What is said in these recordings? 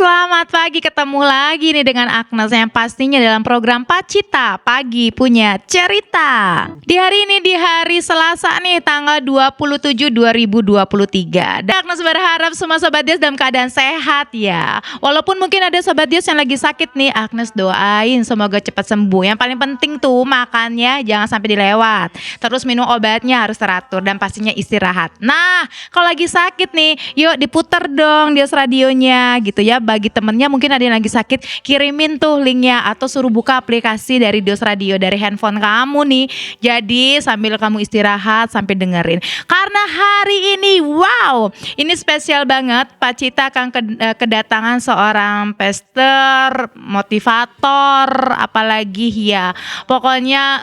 selamat pagi, ketemu lagi nih dengan Agnes yang pastinya dalam program Pacita Pagi Punya Cerita. Di hari ini, di hari Selasa nih, tanggal 27 2023. Dan Agnes berharap semua Sobat Dios dalam keadaan sehat ya. Walaupun mungkin ada Sobat Dios yang lagi sakit nih, Agnes doain semoga cepat sembuh. Yang paling penting tuh makannya jangan sampai dilewat. Terus minum obatnya harus teratur dan pastinya istirahat. Nah, kalau lagi sakit nih, yuk diputer dong Dios radionya gitu ya. Bagi temennya mungkin ada yang lagi sakit, kirimin tuh linknya atau suruh buka aplikasi dari Dios Radio dari handphone kamu nih. Jadi sambil kamu istirahat sampai dengerin. Karena hari ini wow, ini spesial banget. Pak Cita akan kedatangan seorang pastor, motivator, apalagi ya. Pokoknya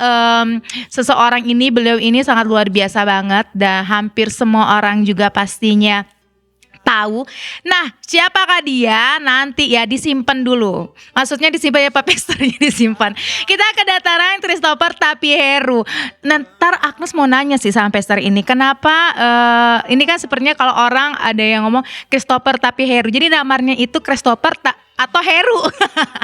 seseorang ini, beliau ini sangat luar biasa banget dan hampir semua orang juga pastinya tahu. Nah, siapakah dia? Nanti ya disimpan dulu. Maksudnya disimpan ya Pak Pastornya disimpan. Kita kedatangan Christopher Tapieru. Ntar Agnes mau nanya sih sama Pastor ini, kenapa ini kan sepertinya kalau orang ada yang ngomong Christopher Tapieru. Jadi namanya itu Christopher atau Heru.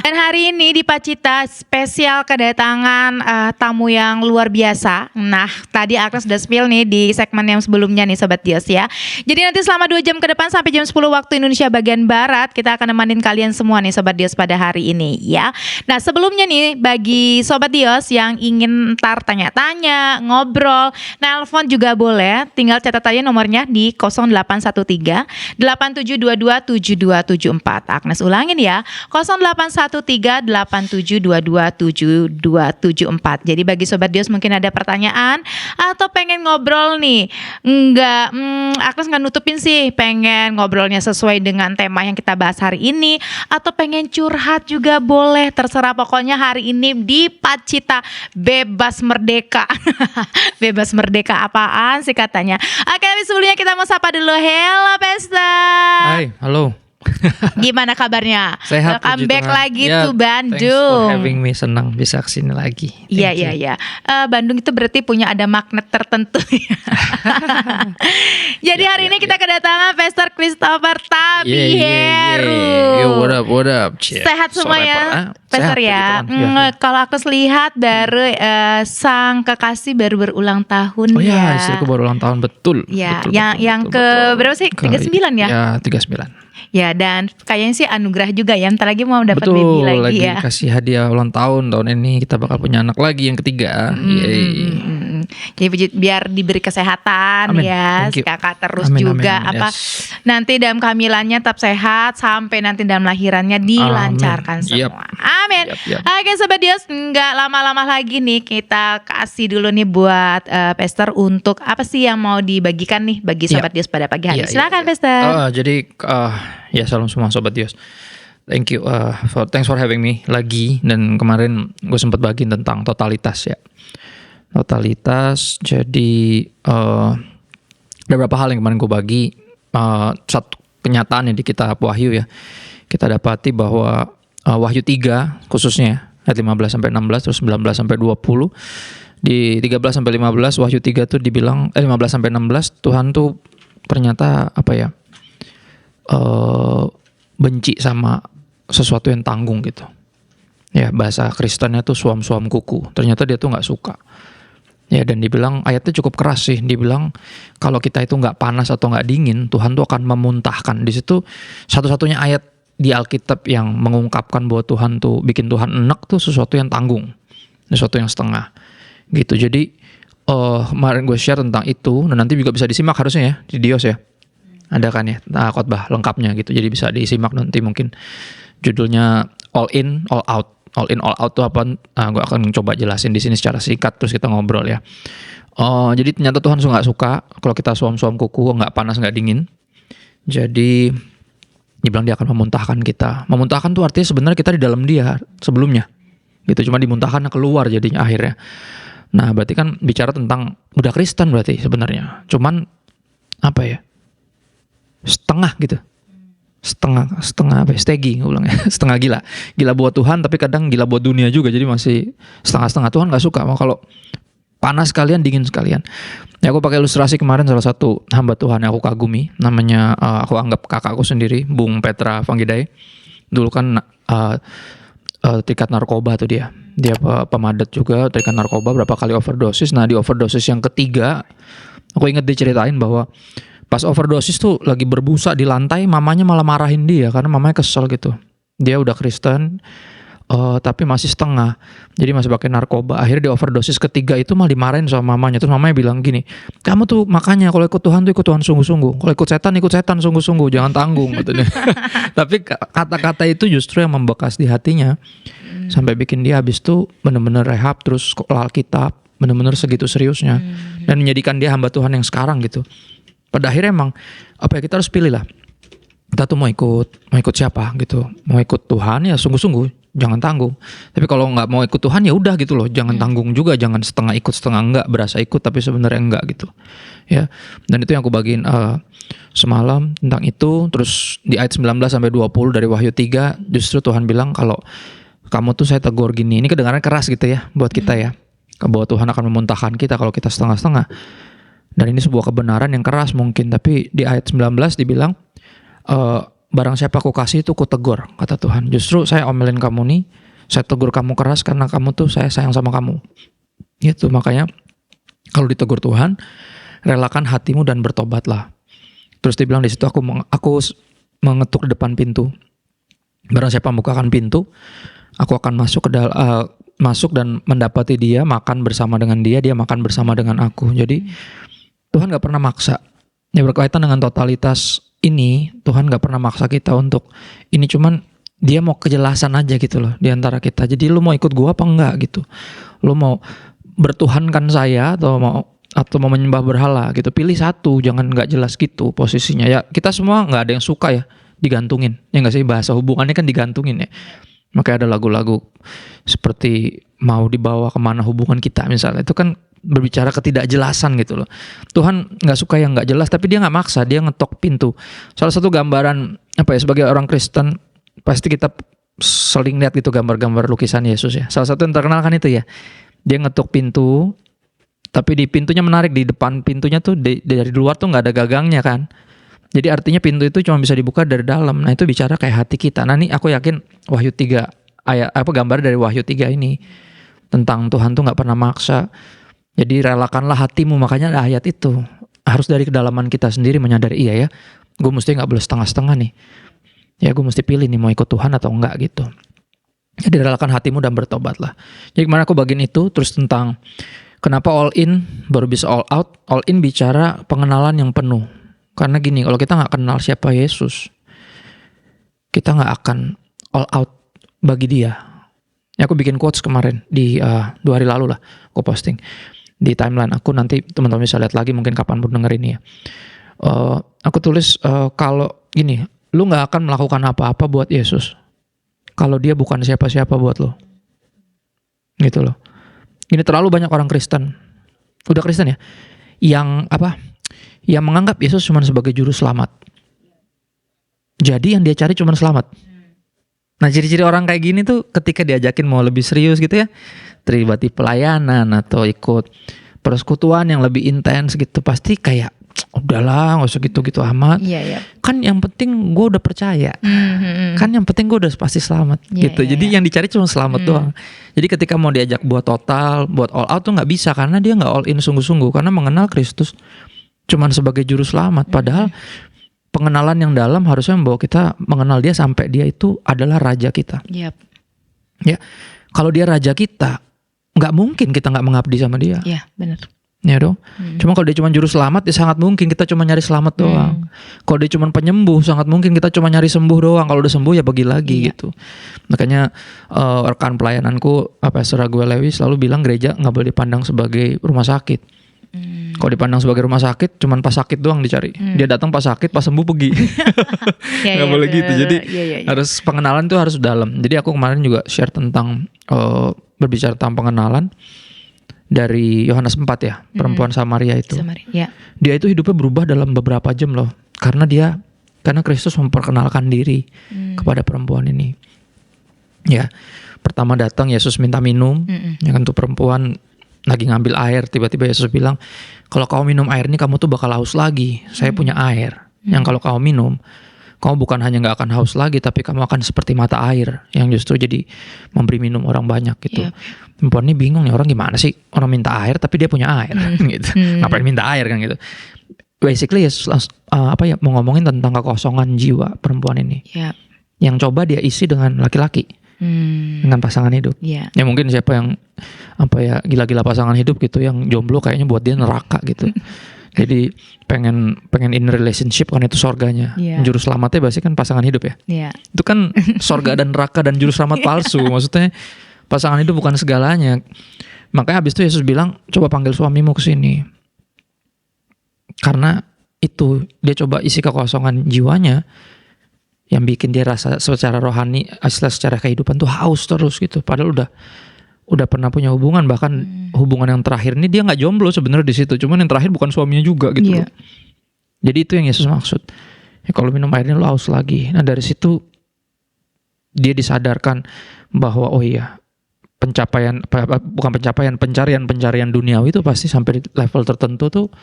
Dan hari ini di Pacita spesial kedatangan tamu yang luar biasa. Nah, tadi Agnes sudah spill nih di segmen yang sebelumnya nih Sobat Dios ya. Jadi nanti selama 2 jam ke depan sampai jam 10 waktu Indonesia bagian Barat, kita akan nemenin kalian semua nih Sobat Dios pada hari ini ya. Nah, sebelumnya nih bagi Sobat Dios yang ingin ntar tanya-tanya, ngobrol, nelpon juga boleh. Tinggal catat aja nomornya di 0813 8722 7274. Agnes ulangin ya, 081387227274. Jadi bagi Sobat Dios mungkin ada pertanyaan atau pengen ngobrol nih, Agnes nggak nutupin sih, pengen ngobrolnya sesuai dengan tema yang kita bahas hari ini atau pengen curhat juga boleh, terserah. Pokoknya hari ini di Pacita bebas merdeka. Bebas merdeka apaan sih katanya. Oke, sebelumnya kita mau sapa dulu. Hello Pastor. Hai, halo. Gimana kabarnya? Sehat, welcome back Tuhan. lagi Ya, to Bandung. Thanks for having me, senang bisa kesini lagi. Iya. Bandung itu berarti punya ada magnet tertentu. Jadi hari ini kita kedatangan Pastor Christopher Tapieru. Yo, what up? Sehat semua ya, Pastor ya. Kalau aku lihat baru sang kekasih baru berulang tahun Oh ya. ya, istriku baru ulang tahun, betul. Ya, betul, yang betul, ke betul. berapa sih? 39 ya? Ya, 39. Ya, dan kayaknya sih anugerah juga ya. Ntar lagi mau dapat baby Betul, lagi ya. kasih hadiah ulang tahun ini kita bakal punya anak lagi yang ketiga. Jadi biar diberi kesehatan. Amin. Ya, kakak terus amin, juga amin, yes. Nanti dalam kehamilannya tetap sehat sampai nanti dalam lahirannya dilancarkan semua. Amin. Yep. Oke Sobat Dios, nggak lama-lama lagi nih kita kasih dulu nih buat Pastor untuk apa sih yang mau dibagikan nih bagi Sobat Dios pada pagi hari. Silakan Pastor. Jadi ya salam semua Sobat Dios. Thank you thanks for having me lagi. Dan kemarin gue sempat bagiin tentang totalitas ya. Totalitas, jadi ada beberapa hal yang kemarin gue bagi. Satu kenyataan yang di kitab Wahyu ya, kita dapati bahwa Wahyu 3 khususnya ayat 15-16 terus 19-20, di 13-15 Wahyu 3 tuh dibilang 15-16 Tuhan tuh ternyata benci sama sesuatu yang tanggung gitu. Ya, bahasa Kristennya tuh suam-suam kuku. Ternyata dia tuh nggak suka. Ya, dan dibilang ayatnya cukup keras sih. Dibilang kalau kita itu nggak panas atau nggak dingin, Tuhan tuh akan memuntahkan. Di situ satu-satunya ayat di Alkitab yang mengungkapkan bahwa Tuhan tuh bikin Tuhan enek tuh sesuatu yang tanggung, sesuatu yang setengah. Gitu. Jadi kemarin gue share tentang itu, dan nanti juga bisa disimak harusnya ya di Dios ya. Ada kan ya khotbah lengkapnya gitu. Jadi bisa disimak nanti mungkin judulnya All In, All Out. All in, all out itu apa? Gue akan coba jelasin di sini secara singkat terus kita ngobrol ya. Jadi ternyata Tuhan nggak suka kalau kita suam-suam kuku, nggak panas nggak dingin. Jadi dibilang dia akan memuntahkan kita. Memuntahkan tuh artinya sebenarnya kita di dalam dia sebelumnya. Gitu, cuma dimuntahkan keluar jadinya akhirnya. Nah berarti kan bicara tentang udah Kristen berarti sebenarnya. Cuman setengah gitu. Setengah stegi gue bilang ya. Setengah gila buat Tuhan tapi kadang gila buat dunia juga, jadi masih setengah-setengah. Tuhan nggak suka kalau panas sekalian dingin sekalian. Ya, aku pakai ilustrasi kemarin salah satu hamba Tuhan yang aku kagumi, namanya aku anggap kakakku sendiri, Bung Petra Vanggidai. Dulu kan terikat narkoba tuh dia pemadat juga, terikat narkoba, berapa kali overdosis. Nah di overdosis yang ketiga, aku inget diceritain bahwa pas overdosis tuh lagi berbusa di lantai, mamanya malah marahin dia karena mamanya kesel gitu. Dia udah Kristen, tapi masih setengah, jadi masih pakai narkoba. Akhirnya di overdosis ketiga itu malah dimarahin sama mamanya. Terus mamanya bilang gini, kamu tuh makanya kalau ikut Tuhan tuh ikut Tuhan sungguh-sungguh, kalau ikut setan sungguh-sungguh, jangan tanggung katanya. Tapi kata-kata itu justru yang membekas di hatinya, sampai bikin dia habis itu benar-benar rehab, terus sekolah Alkitab, benar-benar segitu seriusnya, dan menjadikan dia hamba Tuhan yang sekarang gitu. Pada akhirnya emang kita harus pilih lah. Kita tuh mau ikut siapa gitu. Mau ikut Tuhan ya sungguh-sungguh, jangan tanggung. Tapi kalau nggak mau ikut Tuhan ya udah gitu loh, jangan tanggung juga, jangan setengah ikut setengah enggak, berasa ikut tapi sebenarnya enggak gitu. Ya. Dan itu yang aku bagiin semalam tentang itu. Terus di ayat 19 sampai 20 dari Wahyu 3 justru Tuhan bilang kalau kamu tuh saya tegur gini. Ini kedengaran keras gitu ya buat kita ya. Bahwa Tuhan akan memuntahkan kita kalau kita setengah-setengah. Dan ini sebuah kebenaran yang keras mungkin, tapi di ayat 19 dibilang barang siapa aku kasih itu ku tegur, kata Tuhan. Justru saya omelin kamu nih, saya tegur kamu keras karena kamu tuh saya sayang sama kamu. Gitu, makanya kalau ditegur Tuhan, relakan hatimu dan bertobatlah. Terus dia bilang di situ aku mengetuk di depan pintu. Barang siapa membukakan pintu, aku akan masuk dan mendapati dia, makan bersama dengan dia makan bersama dengan aku. Jadi Tuhan gak pernah maksa. Ya berkaitan dengan totalitas ini, Tuhan gak pernah maksa kita untuk ini, cuman dia mau kejelasan aja gitu loh di antara kita. Jadi lu mau ikut gua apa enggak gitu. Lu mau bertuhankan saya atau mau menyembah berhala gitu. Pilih satu, jangan gak jelas gitu posisinya. Ya kita semua gak ada yang suka ya digantungin. Ya gak sih, bahasa hubungannya kan digantungin ya. Makanya ada lagu-lagu seperti mau dibawa kemana hubungan kita misalnya. Itu kan berbicara ketidakjelasan gitu loh. Tuhan gak suka yang gak jelas, tapi dia gak maksa, dia ngetok pintu. Salah satu gambaran sebagai orang Kristen pasti kita sering lihat gitu gambar-gambar lukisan Yesus ya. Salah satu yang terkenal kan itu ya, dia ngetok pintu, tapi di pintunya menarik, di depan pintunya tuh dari luar tuh gak ada gagangnya kan. Jadi artinya pintu itu cuma bisa dibuka dari dalam. Nah itu bicara kayak hati kita. Nah ini aku yakin Wahyu 3 gambar dari Wahyu 3 ini tentang Tuhan tuh gak pernah maksa. Jadi relakanlah hatimu, makanya ada ayat itu. Harus dari kedalaman kita sendiri menyadari, iya ya, gue mesti gak boleh setengah-setengah nih. Ya gue mesti pilih nih mau ikut Tuhan atau enggak gitu. Jadi relakan hatimu dan bertobatlah. Jadi kemarin aku bagiin itu, terus tentang kenapa all in baru bisa all out. All in bicara pengenalan yang penuh. Karena gini, kalau kita gak kenal siapa Yesus, kita gak akan all out bagi dia. Ya, aku bikin quotes kemarin di 2 hari lalu lah, aku posting di timeline aku, nanti teman-teman bisa lihat lagi mungkin kapan pun denger ini ya. Aku tulis kalau gini, lu gak akan melakukan apa-apa buat Yesus kalau dia bukan siapa-siapa buat lo. Gitu loh. Ini terlalu banyak orang Kristen, udah Kristen ya, yang menganggap Yesus cuma sebagai juru selamat. Jadi yang dia cari cuma selamat. Nah ciri-ciri orang kayak gini tuh ketika diajakin mau lebih serius gitu ya, terlibat di pelayanan atau ikut persekutuan yang lebih intens gitu, pasti kayak udahlah gak usah gitu-gitu amat. Iya. Kan yang penting gue udah percaya. Kan yang penting gue udah pasti selamat gitu. Jadi yang dicari cuma selamat doang. Jadi ketika mau diajak buat total, buat all out tuh gak bisa, karena dia gak all in sungguh-sungguh. Karena mengenal Kristus cuman sebagai juru selamat. Padahal pengenalan yang dalam harusnya membawa kita mengenal dia sampai dia itu adalah raja kita. Yep. Ya, kalau dia raja kita, nggak mungkin kita nggak mengabdi sama dia. Iya, benar. Ya dong. Cuma kalau dia cuma juru selamat, ya sangat mungkin kita cuma nyari selamat doang. Kalau dia cuma penyembuh, sangat mungkin kita cuma nyari sembuh doang. Kalau udah sembuh ya pergi lagi gitu. Makanya rekan pelayananku, Pastor Raguel Lewi selalu bilang gereja nggak boleh dipandang sebagai rumah sakit. Kalau dipandang sebagai rumah sakit, cuman pas sakit doang dicari. Dia datang pas sakit, pas sembuh pergi. Nggak boleh gitu. Jadi harus pengenalan tuh harus dalam. Jadi aku kemarin juga share tentang berbicara tentang pengenalan dari Yohanes 4 ya, perempuan Samaria itu. Dia itu hidupnya berubah dalam beberapa jam loh, karena Kristus memperkenalkan diri kepada perempuan ini. Ya, pertama datang Yesus minta minum, ya kan, tuh perempuan lagi ngambil air, tiba-tiba Yesus bilang, kalau kau minum air ini kamu tuh bakal haus lagi. Saya punya air yang kalau kau minum Kamu bukan hanya nggak akan haus lagi, tapi kamu akan seperti mata air yang justru jadi memberi minum orang banyak gitu. Yep. Perempuan ini bingung nih, orang gimana sih orang minta air tapi dia punya air gitu. Ngapain minta air kan gitu. Basically Yesus mau ngomongin tentang kekosongan jiwa perempuan ini. Yep. Yang coba dia isi dengan laki-laki. Dengan pasangan hidup. Yeah. Ya mungkin siapa yang gila-gila pasangan hidup gitu, yang jomblo kayaknya buat dia neraka gitu. Jadi pengen in relationship kan itu sorganya. Yeah. Juru selamatnya pasti kan pasangan hidup ya. Yeah. Itu kan sorga dan neraka dan juru selamat palsu. Maksudnya pasangan hidup bukan segalanya. Makanya habis itu Yesus bilang, coba panggil suamimu ke sini. Karena itu dia coba isi kekosongan jiwanya yang bikin dia rasa secara rohani, secara kehidupan tuh haus terus gitu. Padahal udah pernah punya hubungan, bahkan hubungan yang terakhir ini dia nggak jomblo sebenarnya di situ. Cuman yang terakhir bukan suaminya juga gitu loh. Jadi itu yang Yesus maksud. Ya, kalau minum air ini lo haus lagi. Nah dari situ dia disadarkan bahwa oh iya, pencarian duniawi itu pasti sampai di level tertentu tuh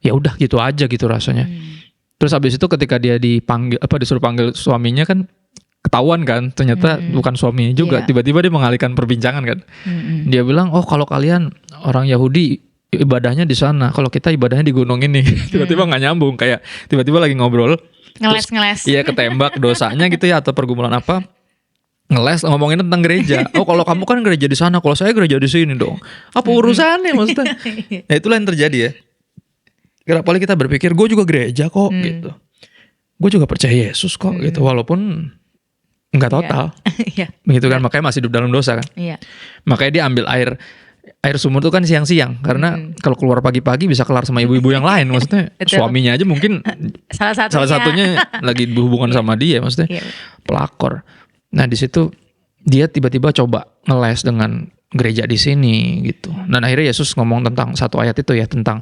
ya udah gitu aja gitu rasanya. Terus habis itu ketika dia disuruh panggil suaminya kan ketahuan kan ternyata bukan suaminya juga. Tiba-tiba dia mengalihkan perbincangan kan. Dia bilang, oh kalau kalian orang Yahudi ibadahnya di sana, kalau kita ibadahnya di gunung ini. Tiba-tiba nggak nyambung, kayak tiba-tiba lagi ngobrol Ngeles. Iya, ketembak dosanya gitu ya, atau pergumulan apa, ngeles ngomongin tentang gereja. Oh kalau kamu kan gereja di sana, kalau saya gereja di sini dong. Apa urusannya maksudnya? Nah itulah yang terjadi ya. Kerap kali kita berpikir gue juga gereja kok gitu. Gue juga percaya Yesus kok gitu, walaupun nggak total, begitu kan? Makanya masih hidup dalam dosa kan. Makanya dia ambil air sumur tuh kan siang-siang, karena kalau keluar pagi-pagi bisa kelar sama ibu-ibu yang lain. Maksudnya suaminya aja mungkin salah satunya lagi berhubungan sama dia, maksudnya pelakor. Nah di situ dia tiba-tiba coba ngeles dengan gereja di sini gitu. Dan akhirnya Yesus ngomong tentang satu ayat itu ya, tentang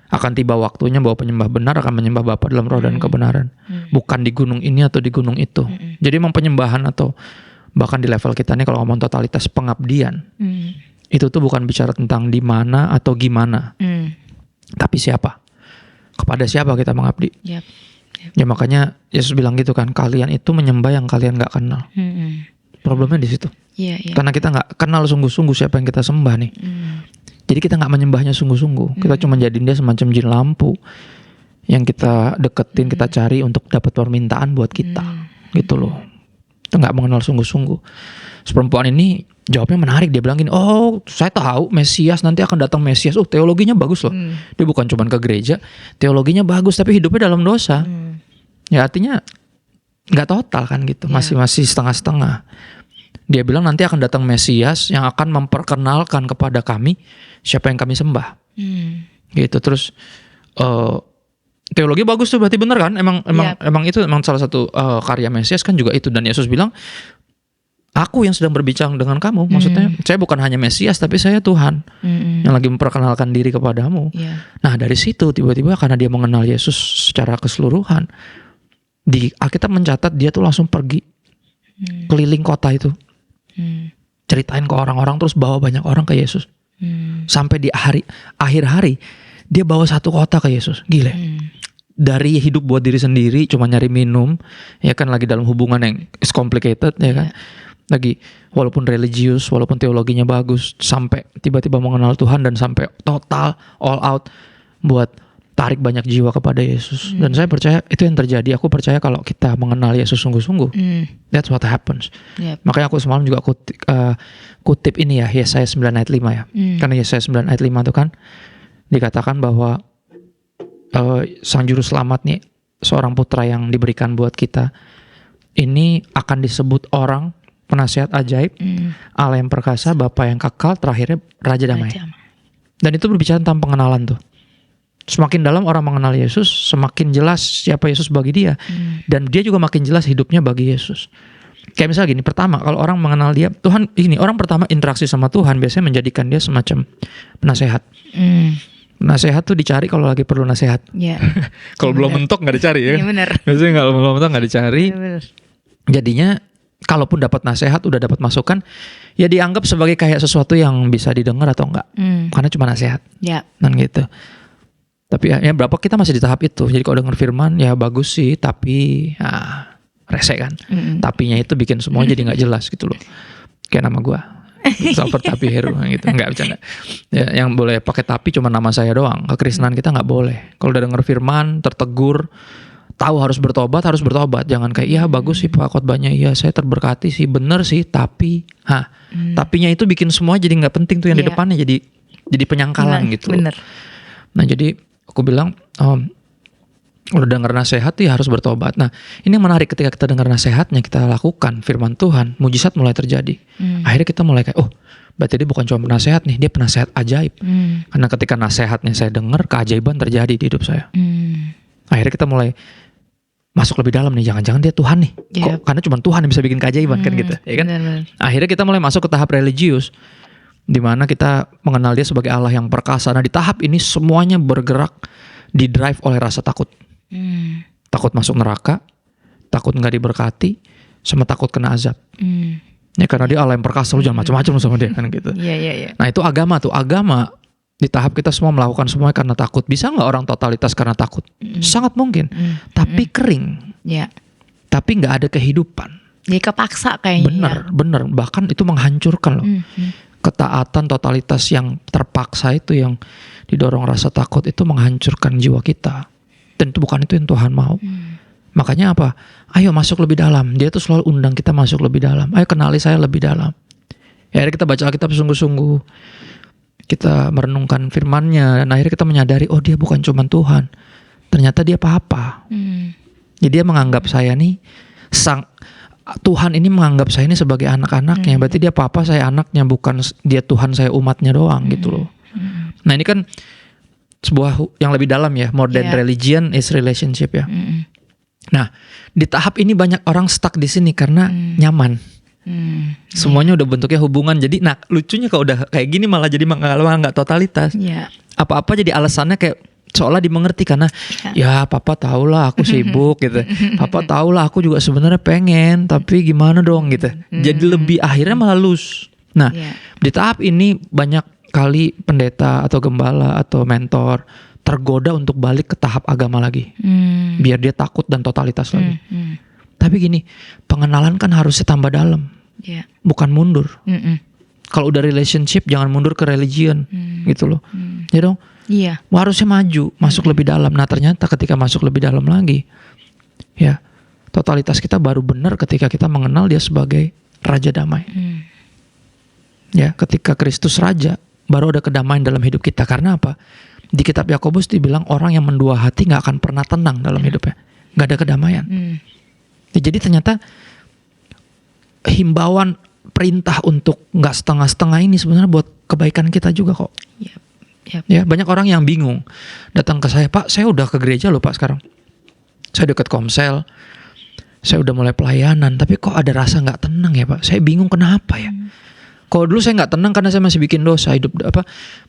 akan tiba waktunya bahwa penyembah benar akan menyembah Bapa dalam roh dan kebenaran. Bukan di gunung ini atau di gunung itu. Jadi emang penyembahan atau bahkan di level kita nih kalau ngomong totalitas pengabdian, itu tuh bukan bicara tentang di mana atau gimana, tapi siapa, kepada siapa kita mengabdi. Ya makanya Yesus bilang gitu kan, kalian itu menyembah yang kalian gak kenal. Problemnya di situ. Karena kita gak kenal sungguh-sungguh siapa yang kita sembah nih. Jadi kita gak menyembahnya sungguh-sungguh. Kita cuma jadiin dia semacam jin lampu yang kita deketin, kita cari untuk dapat permintaan buat kita. Gitu loh. Kita gak mengenal sungguh-sungguh. Perempuan ini jawabnya menarik. Dia bilang gini, oh saya tahu Mesias, nanti akan datang Mesias. Oh teologinya bagus loh. Dia bukan cuma ke gereja, teologinya bagus, tapi hidupnya dalam dosa. Ya artinya gak total kan gitu. Masih setengah-setengah. Dia bilang nanti akan datang Mesias yang akan memperkenalkan kepada kami siapa yang kami sembah. Gitu. Terus teologi bagus tuh, berarti bener kan? Emang itu salah satu karya Mesias kan juga itu. Dan Yesus bilang, aku yang sedang berbicara dengan kamu. Maksudnya saya bukan hanya Mesias, tapi saya Tuhan yang lagi memperkenalkan diri kepadamu. Nah dari situ tiba-tiba karena dia mengenal Yesus secara keseluruhan, di Alkitab mencatat dia tuh langsung pergi keliling kota itu, ceritain ke orang-orang, terus bawa banyak orang ke Yesus. Sampai di akhir hari dia bawa satu kota ke Yesus. Gila. Dari hidup buat diri sendiri, cuma nyari minum, ya kan, lagi dalam hubungan yang is complicated, ya kan, lagi walaupun religius, walaupun teologinya bagus, sampai tiba-tiba mengenal Tuhan dan sampai total all out buat tarik banyak jiwa kepada Yesus. Dan saya percaya itu yang terjadi. Aku percaya kalau kita mengenal Yesus sungguh-sungguh, that's what happens. Makanya aku semalam juga kutip ini ya, Yesaya 9 ayat 5 ya. Karena Yesaya 9 ayat 5 itu kan dikatakan bahwa Sang Juru Selamat nih, seorang putra yang diberikan buat kita, ini akan disebut orang penasihat ajaib, Allah yang perkasa, Bapa yang kekal, terakhirnya Raja Damai. Dan itu berbicara tentang pengenalan tuh. Semakin dalam orang mengenal Yesus, semakin jelas siapa Yesus bagi dia. Dan dia juga makin jelas hidupnya bagi Yesus. Kayak misalnya gini, pertama kalau orang mengenal dia, Tuhan ini, orang pertama interaksi sama Tuhan biasanya menjadikan dia semacam penasehat. Nasehat tuh dicari kalau lagi perlu nasehat. Kalau belum mentok nggak dicari ya. Biasanya kalau belum mentok nggak dicari. Jadinya kalaupun dapat nasehat, udah dapat masukan, ya dianggap sebagai kayak sesuatu yang bisa didengar atau enggak. Karena cuma nasehat. Dan gitu. Tapi ya berapa kita masih di tahap itu. Jadi kalau denger firman ya bagus sih, tapi rese kan. Tapinya itu bikin semua jadi nggak jelas gitu loh. Kayak nama gue. Super tapi hero gitu, nggak bercanda. Ya, yang boleh pakai tapi cuma nama saya doang. Kekristenan kita nggak boleh. Kalau udah denger firman, tertegur, tahu harus bertobat. Jangan kayak iya bagus sih Pak khotbahnya, iya saya terberkati sih, bener sih, tapi tapinya itu bikin semua jadi nggak penting tuh yang di depannya jadi penyangkalan gitu. Bener. Nah jadi aku bilang udah dengar nasihat ya harus bertobat. Nah ini yang menarik, ketika kita dengar nasihatnya, kita lakukan firman Tuhan, mujizat mulai terjadi. Akhirnya kita mulai kayak berarti dia bukan cuma penasehat nih, dia penasehat ajaib. Karena ketika nasihatnya saya dengar, keajaiban terjadi di hidup saya. Akhirnya kita mulai masuk lebih dalam nih, jangan-jangan dia Tuhan nih. Kok karena cuma Tuhan yang bisa bikin keajaiban kan gitu, ya kan? Bener. Akhirnya kita mulai masuk ke tahap religius, di mana kita mengenal dia sebagai Allah yang perkasa. Nah di tahap ini semuanya bergerak di drive oleh rasa takut. Takut masuk neraka, takut nggak diberkati, sama takut kena azab. Ya karena dia Allah yang perkasa, lu jangan macam-macam sama dia kan gitu. Nah itu agama di tahap kita semua melakukan semuanya karena takut. Bisa nggak orang totalitas karena takut? Sangat mungkin. Tapi kering. Tapi nggak ada kehidupan. Jadi kepaksa kayaknya. Bener. Bahkan itu menghancurkan loh. Ketaatan totalitas yang terpaksa itu, yang didorong rasa takut, itu menghancurkan jiwa kita. Dan itu bukan itu yang Tuhan mau. Makanya apa? Ayo masuk lebih dalam. Dia tuh selalu undang kita masuk lebih dalam. Ayo kenali saya lebih dalam. Ya akhirnya kita baca Alkitab sungguh-sungguh. Kita merenungkan firman-Nya, dan akhirnya kita menyadari, oh dia bukan cuma Tuhan. Ternyata dia Papa. Jadi dia menganggap saya nih, Tuhan ini menganggap saya ini sebagai anak-anaknya. Berarti dia Papa, saya anaknya, bukan dia Tuhan, saya umatnya doang gitu loh. Nah ini kan sebuah yang lebih dalam ya, more than religion is relationship ya. Nah di tahap ini banyak orang stuck di sini karena nyaman. Semuanya udah bentuknya hubungan. Jadi lucunya kalau udah kayak gini malah jadi malah nggak totalitas. Apa-apa jadi alasannya kayak seolah dimengerti, karena ya papa tahulah aku sibuk gitu. Papa tahulah aku juga sebenarnya pengen, tapi gimana dong gitu. Jadi lebih akhirnya malah loose. Nah di tahap ini banyak kali pendeta atau gembala atau mentor tergoda untuk balik ke tahap agama lagi, biar dia takut dan totalitas lagi. Tapi gini, pengenalan kan harusnya tambah dalam, bukan mundur. Kalau udah relationship jangan mundur ke religion, gitu loh. Ya dong. Harusnya maju, masuk lebih dalam. Nah ternyata ketika masuk lebih dalam lagi, ya totalitas kita baru benar ketika kita mengenal dia sebagai Raja Damai. Ya ketika Kristus Raja, baru ada kedamaian dalam hidup kita. Karena apa? Di kitab Yakobus dibilang orang yang mendua hati gak akan pernah tenang dalam hidupnya. Gak ada kedamaian. Ya, jadi ternyata himbauan, perintah untuk gak setengah-setengah ini sebenarnya buat kebaikan kita juga kok. Ya banyak orang yang bingung datang ke saya, Pak saya udah ke gereja loh Pak sekarang. Saya dekat Komsel, saya udah mulai pelayanan, tapi kok ada rasa gak tenang ya Pak. Saya bingung kenapa ya. Kalau dulu saya nggak tenang karena saya masih bikin dosa, hidup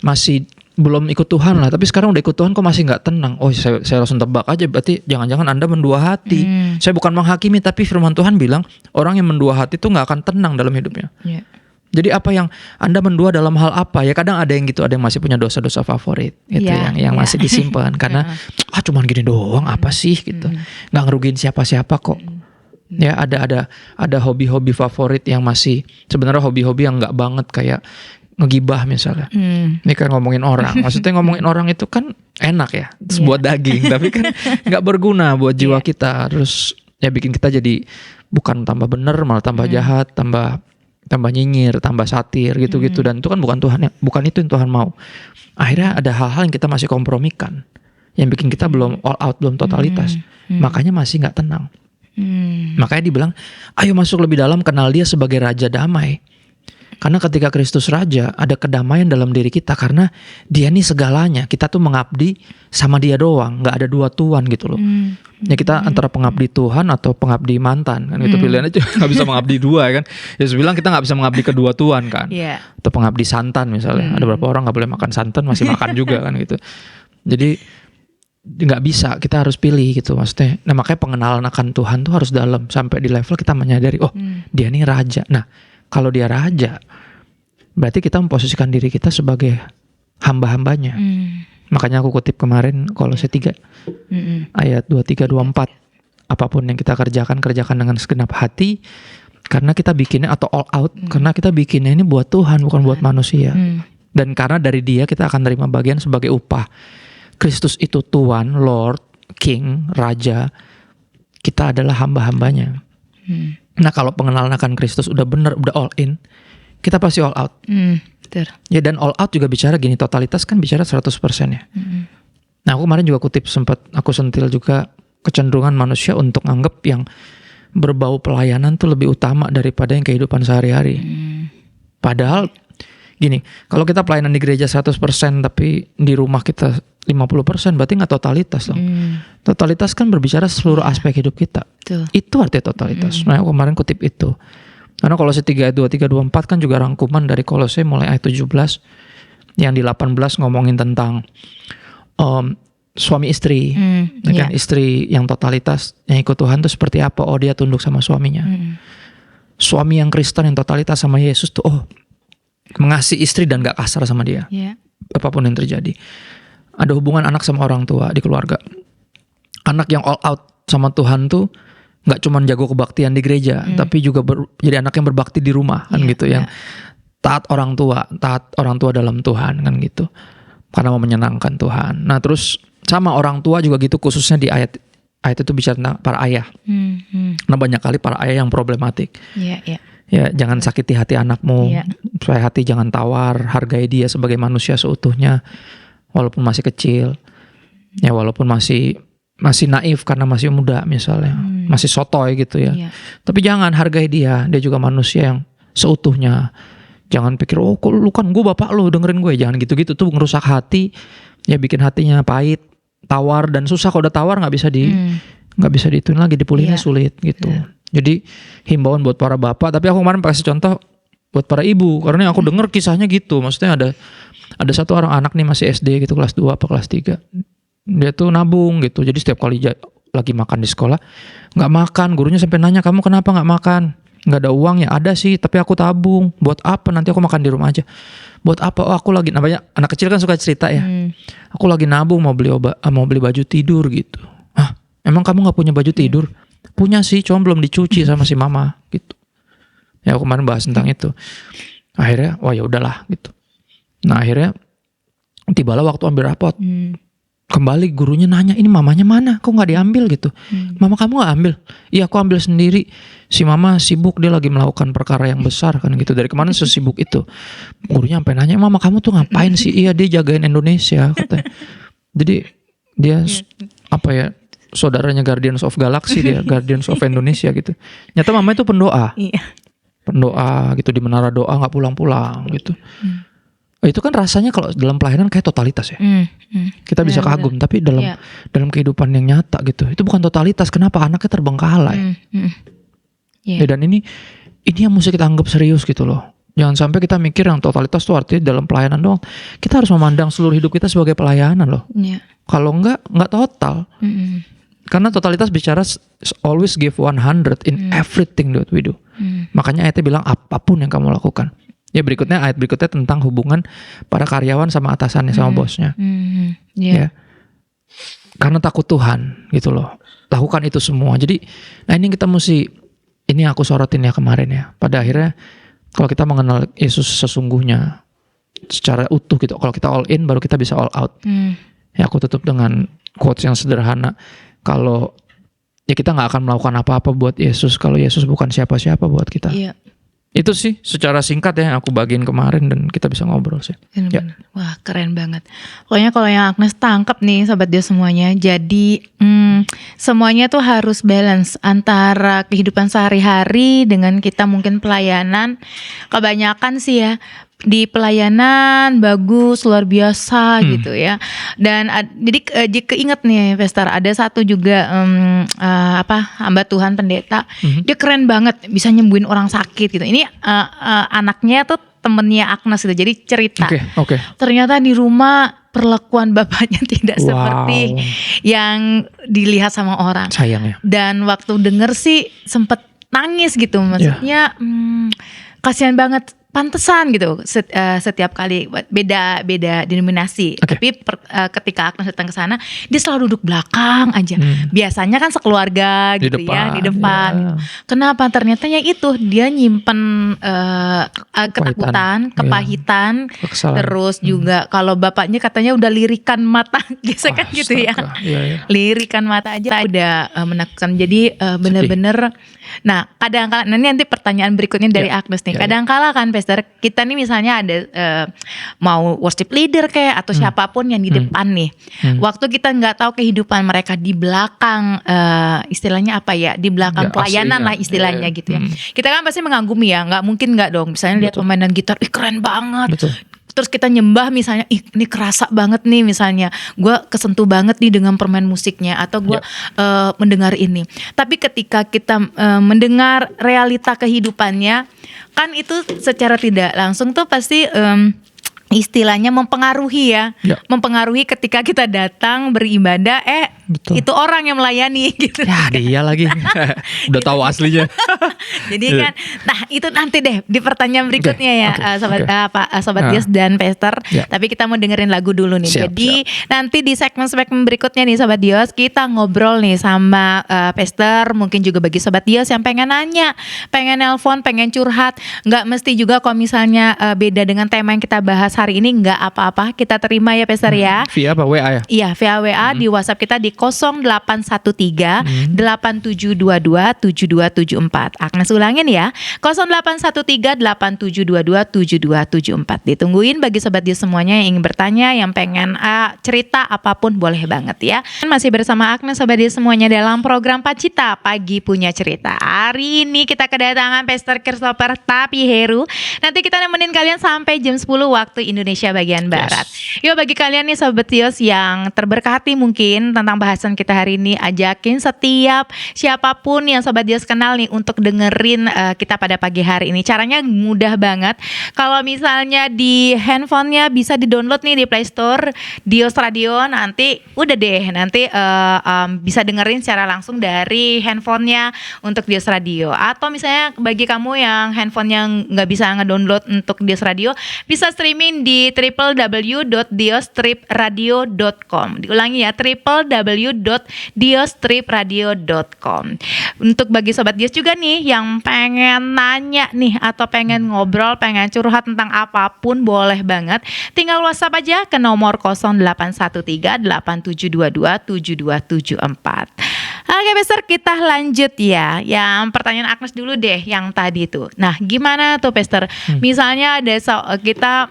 masih belum ikut Tuhan lah. Tapi sekarang udah ikut Tuhan kok masih nggak tenang. Oh saya langsung tebak aja, berarti jangan-jangan Anda mendua hati. Saya bukan menghakimi, tapi firman Tuhan bilang orang yang mendua hati itu nggak akan tenang dalam hidupnya. Jadi apa yang Anda mendua dalam hal apa? Ya kadang ada yang gitu, ada yang masih punya dosa-dosa favorit gitu, yang masih disimpan karena cuman gini doang apa sih gitu, nggak ngerugiin siapa-siapa kok. Ya ada hobi-hobi favorit yang masih sebenarnya hobi-hobi yang nggak banget, kayak ngegibah misalnya. Ini kan ngomongin orang, maksudnya ngomongin orang itu kan enak ya, sebuah daging, tapi kan nggak berguna buat jiwa kita. Terus ya bikin kita jadi bukan tambah bener, malah tambah jahat, tambah nyinyir, tambah satir gitu-gitu. Dan itu kan bukan itu yang Tuhan mau. Akhirnya ada hal-hal yang kita masih kompromikan, yang bikin kita belum all out, belum totalitas. Makanya masih nggak tenang. Makanya dibilang, ayo masuk lebih dalam, kenal dia sebagai Raja Damai. Karena ketika Kristus Raja, ada kedamaian dalam diri kita, karena dia nih segalanya. Kita tuh mengabdi sama dia doang, gak ada dua tuan gitu loh. Ya kita antara pengabdi Tuhan atau pengabdi mantan kan, itu pilihan aja. Gak bisa mengabdi dua kan. Yesus bilang kita gak bisa mengabdi kedua tuan kan. Atau pengabdi santan misalnya. Ada beberapa orang gak boleh makan santan, masih makan juga kan gitu. Jadi nggak bisa, kita harus pilih gitu maksudnya. Nah makanya pengenalan akan Tuhan tuh harus dalam, sampai di level kita menyadari, oh dia nih raja. Nah kalau dia raja, berarti kita memposisikan diri kita sebagai hamba-hambanya. Makanya aku kutip kemarin Kolose 3 ayat 23-24. Apapun yang kita kerjakan dengan segenap hati, karena kita bikinnya atau all out, karena kita bikinnya ini buat Tuhan, bukan buat manusia. Dan karena dari Dia kita akan terima bagian sebagai upah. Kristus itu Tuhan, Lord, King, Raja. Kita adalah hamba-hambanya. Nah, kalau pengenalan akan Kristus udah benar, udah all in, kita pasti all out. Betul. Ya, dan all out juga bicara gini, totalitas kan bicara 100% ya. Nah, aku kemarin juga kutip, sempat aku sentil juga kecenderungan manusia untuk anggap yang berbau pelayanan tuh lebih utama daripada yang kehidupan sehari-hari. Padahal gini, kalau kita pelayanan di gereja 100% tapi di rumah kita 50%, berarti nggak totalitas dong. Totalitas kan berbicara seluruh aspek hidup kita. Betul. Itu artinya totalitas. Nah, aku kemarin kutip itu. Karena Kolose 3 ayat 23-24 kan juga rangkuman dari Kolose mulai ayat 17, yang di 18 ngomongin tentang suami istri. Kan istri yang totalitas, yang ikut Tuhan tuh seperti apa? Oh, dia tunduk sama suaminya. Suami yang Kristen yang totalitas sama Yesus tuh, mengasihi istri dan gak kasar sama dia. Apapun yang terjadi. Ada hubungan anak sama orang tua di keluarga. Anak yang all out sama Tuhan tuh gak cuma jago kebaktian di gereja, tapi juga jadi anak yang berbakti di rumah kan gitu, yang taat orang tua dalam Tuhan kan gitu. Karena mau menyenangkan Tuhan. Nah, terus sama orang tua juga gitu, khususnya di ayat itu bicara tentang para ayah. Nah, banyak kali para ayah yang problematik. Ya, jangan sakiti hati anakmu, supaya hati jangan tawar, hargai dia sebagai manusia seutuhnya, walaupun masih kecil, ya walaupun masih naif karena masih muda misalnya, masih sotoy gitu ya. Tapi jangan, hargai dia juga manusia yang seutuhnya. Jangan pikir, oh kok lu kan gue bapak lu, dengerin gue. Jangan gitu-gitu, tuh ngerusak hati, ya bikin hatinya pahit, tawar dan susah. Kalau udah tawar nggak bisa dituin lagi, dipulihinnya sulit gitu. Jadi himbauan buat para bapak, tapi aku kemarin kasih contoh buat para ibu, karena aku dengar kisahnya gitu. Maksudnya ada satu orang anak nih masih SD gitu, kelas 2 apa kelas 3. Dia tuh nabung gitu. Jadi setiap kali lagi makan di sekolah nggak makan, gurunya sampai nanya, kamu kenapa nggak makan? Nggak ada uang ya? Ada sih, tapi aku tabung. Buat apa? Nanti aku makan di rumah aja. Buat apa? Oh, aku lagi, namanya anak kecil kan suka cerita ya. Aku lagi nabung mau beli baju tidur gitu. Hah? Emang kamu nggak punya baju tidur? Punya sih, cuma belum dicuci sama si mama gitu. Ya, aku kemarin bahas tentang itu. Akhirnya, wah ya udahlah gitu. Nah, akhirnya tibalah waktu ambil rapot. Kembali gurunya nanya, ini mamanya mana? Kok nggak diambil gitu? Mama kamu nggak ambil? Iya, aku ambil sendiri. Si mama sibuk, dia lagi melakukan perkara yang besar kan gitu. Dari kemarin sesibuk itu. Gurunya sampai nanya, mama kamu tuh ngapain sih? Iya, dia jagain Indonesia katanya. Jadi dia apa ya? Saudaranya Guardians of Galaxy, dia Guardians of Indonesia gitu. Nyata mama itu pendoa. Pendoa gitu, di menara doa nggak pulang-pulang gitu. Itu kan rasanya kalau dalam pelayanan kayak totalitas ya. Kita bisa kagum, tapi dalam kehidupan yang nyata gitu, itu bukan totalitas. Kenapa? Anaknya terbengkalai. Ya, dan ini yang mesti kita anggap serius gitu loh. Jangan sampai kita mikir yang totalitas tuh artinya dalam pelayanan doang. Kita harus memandang seluruh hidup kita sebagai pelayanan loh. Kalau nggak total. Karena totalitas bicara always give 100 in everything that we do. Makanya ayatnya bilang apapun yang kamu lakukan. Ya, ayat berikutnya tentang hubungan para karyawan sama atasannya, sama bosnya. Ya. Karena takut Tuhan gitu loh. Lakukan itu semua. Jadi, nah ini kita ini aku sorotin ya kemarin ya. Pada akhirnya kalau kita mengenal Yesus sesungguhnya secara utuh gitu, kalau kita all in baru kita bisa all out. Ya, aku tutup dengan quotes yang sederhana. Kalau ya kita nggak akan melakukan apa-apa buat Yesus kalau Yesus bukan siapa-siapa buat kita. Itu sih secara singkat ya aku bagiin kemarin dan kita bisa ngobrol sih. Ya. Wah, keren banget. Pokoknya kalau yang Agnes tangkap nih Sobat Dia semuanya, jadi semuanya tuh harus balance antara kehidupan sehari-hari dengan kita mungkin pelayanan. Kebanyakan sih ya di pelayanan bagus luar biasa gitu ya. Dan jadi jika inget nih Vestar, ada satu juga hamba Tuhan pendeta, dia keren banget bisa nyembuhin orang sakit gitu. Ini anaknya tuh temennya Agnes gitu, jadi cerita. Ternyata di rumah perlakuan bapaknya tidak seperti yang dilihat sama orang. Sayang ya. Dan waktu denger sih sempet nangis gitu, maksudnya kasihan banget. pantesan gitu setiap kali beda denominasi. Oke. Tapi ketika Agnes datang ke sana dia selalu duduk belakang aja. Biasanya kan sekeluarga Di gitu ya di depan, depan. ya. Gitu. Kenapa? Ternyata ya itu dia nyimpen ketakutan, Iya. kepahitan, Kekesalan. terus juga kalau bapaknya katanya udah lirikan mata, biasa kan gitu ya. Astaga, iya. Lirikan mata aja udah menakutkan. Jadi bener-bener. Nah, kadang-kala nanti pertanyaan berikutnya dari Ya, Agnes nih. ya, ya. Kadang-kala kan, Pastor, kita nih misalnya ada mau worship leader kayak atau siapapun yang di depan nih. Waktu kita nggak tahu kehidupan mereka di belakang, istilahnya apa ya? Di belakang Ya, pelayanan aslinya. lah istilahnya Ya, gitu ya. Kita kan pasti mengagumi ya. Nggak mungkin nggak dong. Misalnya lihat Betul. pemainan gitar, keren banget. Betul. Terus kita nyembah misalnya, ini kerasa banget nih misalnya, gue kesentuh banget nih dengan permain musiknya atau gue mendengar ini. Tapi ketika kita mendengar realita kehidupannya, kan itu secara tidak langsung tuh pasti istilahnya mempengaruhi ya, mempengaruhi ketika kita datang beribadah, Betul. itu orang yang melayani gitu. Ya dia lagi udah tahu aslinya. Jadi kan, nah itu nanti deh di pertanyaan berikutnya ya, Sobat Nah. Dios dan Pastor. Ya. Tapi kita mau dengerin lagu dulu nih. Siap, Jadi nanti di segmen berikutnya nih Sobat Dios, kita ngobrol nih sama Pastor. Mungkin juga bagi Sobat Dios yang pengen nanya, pengen nelpon, pengen curhat. Nggak mesti juga kalau misalnya beda dengan tema yang kita bahas hari ini, nggak apa-apa, kita terima ya Pastor ya. Via apa WA ya? Iya, via WA di WhatsApp kita di 0813 8722 7274. Agnes ulangin ya, 0813 8722 7274. Ditungguin bagi Sobat Dios semuanya yang ingin bertanya, yang pengen cerita apapun boleh banget ya. Masih bersama Agnes Sobat Dios semuanya dalam program Pacita Pagi Punya Cerita. Hari ini kita kedatangan Pastor Christopher Tapiheru. Nanti kita nemenin kalian sampai jam 10 waktu Indonesia bagian Barat. Yuk bagi kalian nih Sobat Dios yang terberkati mungkin tentang bahasan kita hari ini, ajakin setiap siapapun yang Sobat Dios kenal nih untuk dengerin kita pada pagi hari ini. Caranya mudah banget. Kalau misalnya di handphonenya bisa di-download nih di Play Store Dios Radio, nanti udah deh nanti bisa dengerin secara langsung dari handphonenya untuk Dios Radio. Atau misalnya bagi kamu yang handphonenya nggak bisa ngedownload untuk Dios Radio, bisa streaming di www.diostripradio.com. Diulangi ya, www.diostripradio.com. Untuk bagi Sobat Dios juga nih yang pengen nanya nih atau pengen ngobrol, pengen curhat tentang apapun, boleh banget. Tinggal WhatsApp aja ke nomor 0813 8722 7274. Oke Pastor, kita lanjut ya. Yang pertanyaan Agnes dulu deh yang tadi tuh. Nah, gimana tuh Pastor? Misalnya ada kita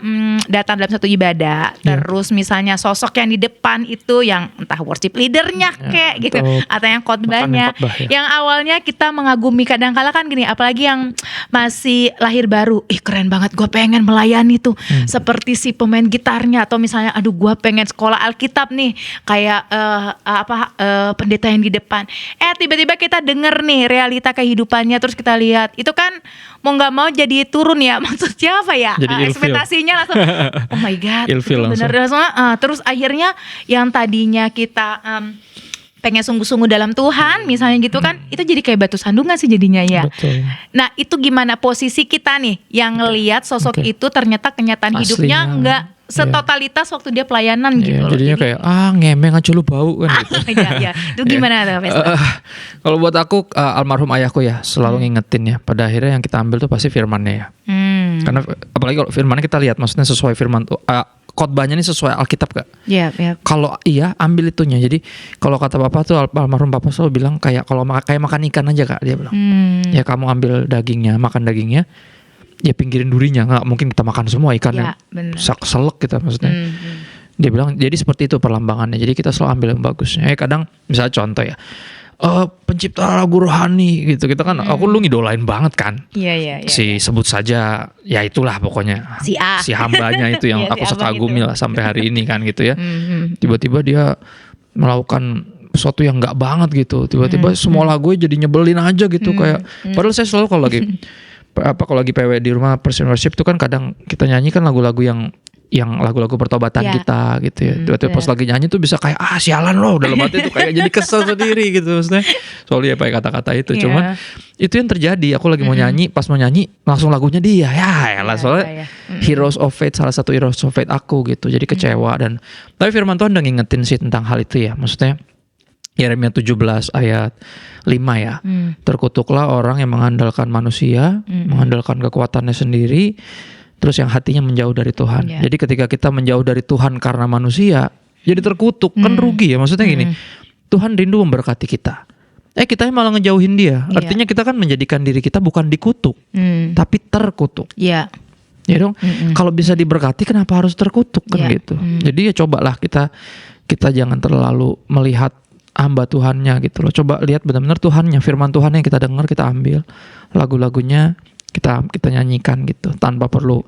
datang dalam satu ibadah, terus misalnya sosok yang di depan itu yang entah worship leadernya kayak gitu, atau yang khotbahnya, yang awalnya kita mengagumi, kadang-kala kan gini, apalagi yang masih lahir baru, keren banget, gue pengen melayani tuh seperti si pemain gitarnya, atau misalnya aduh gue pengen sekolah Alkitab nih kayak pendeta yang di depan. Tiba-tiba kita denger nih realita kehidupannya, terus kita lihat itu kan mau nggak mau jadi turun ya, maksudnya apa ya, ekspektasinya langsung oh my god, ilfil bener langsung. Terus akhirnya yang tadinya kita pengen sungguh-sungguh dalam Tuhan misalnya gitu kan, itu jadi kayak batu sandungan sih jadinya ya. Betul. Nah itu gimana posisi kita nih yang ngelihat sosok itu ternyata kenyataan hidupnya enggak setotalitas waktu dia pelayanan gitu loh. Jadinya kayak ngemeng aja lu bau kan gitu. Ya. Itu gimana tuh Pastor? Kalau buat aku almarhum ayahku ya selalu ngingetin ya, pada akhirnya yang kita ambil tuh pasti firmannya ya. Karena apalagi kalau firmannya kita lihat maksudnya sesuai firman tuh, khotbahnya ini sesuai Alkitab gak? Iya. Kalau iya ambil itunya. Jadi kalau kata Bapak tuh, almarhum Bapak selalu bilang kayak kalau kayak makan ikan aja Kak, dia bilang. Ya kamu ambil dagingnya, makan dagingnya, ya pinggirin durinya. Nggak mungkin kita makan semua ikannya, selek kita maksudnya. Dia bilang jadi seperti itu perlambangannya. Jadi kita selalu ambil yang bagusnya. Kadang misalnya contoh ya, pencipta lagu rohani gitu, kita kan aku lu ngidolain banget kan. Iya. Si sebut saja ya itulah pokoknya si hambanya itu yang aku sekagumi lah sampai hari ini kan gitu ya. Tiba-tiba dia melakukan sesuatu yang nggak banget gitu. Tiba-tiba semua lagu jadi nyebelin aja gitu kayak. Padahal saya selalu kalau lagi PW di rumah Person Worship itu kan kadang kita nyanyi kan lagu-lagu yang yang lagu-lagu pertobatan Ya. kita gitu ya. Tiba-tiba pas bener. lagi nyanyi tuh bisa kayak sialan loh, dalam hati tuh kayak jadi kesel sendiri gitu maksudnya. Soalnya apa kata-kata itu. Iya. Cuman itu yang terjadi. Aku lagi mau nyanyi, pas mau nyanyi langsung lagunya dia. Ya elah, soalnya Iya. Heroes of Faith, salah satu Heroes of Faith aku gitu. Jadi kecewa dan tapi firman Tuhan udah ngingetin sih tentang hal itu ya. Maksudnya Yeremia 17 ayat 5 ya. Terkutuklah orang yang mengandalkan manusia, mengandalkan kekuatannya sendiri, terus yang hatinya menjauh dari Tuhan. Ya. Jadi ketika kita menjauh dari Tuhan karena manusia, jadi terkutuk, kan rugi ya. Maksudnya gini, Tuhan rindu memberkati kita. Kita malah ngejauhin dia. Iya. Artinya kita kan menjadikan diri kita bukan dikutuk, tapi terkutuk. Iya. Ya dong. Kalau bisa diberkati kenapa harus terkutuk kan Iya. gitu. Jadi ya cobalah kita jangan terlalu melihat hamba Tuhannya gitu loh. Coba lihat benar-benar Tuhannya, firman Tuhan yang kita dengar, kita ambil lagu-lagunya, kita nyanyikan gitu tanpa perlu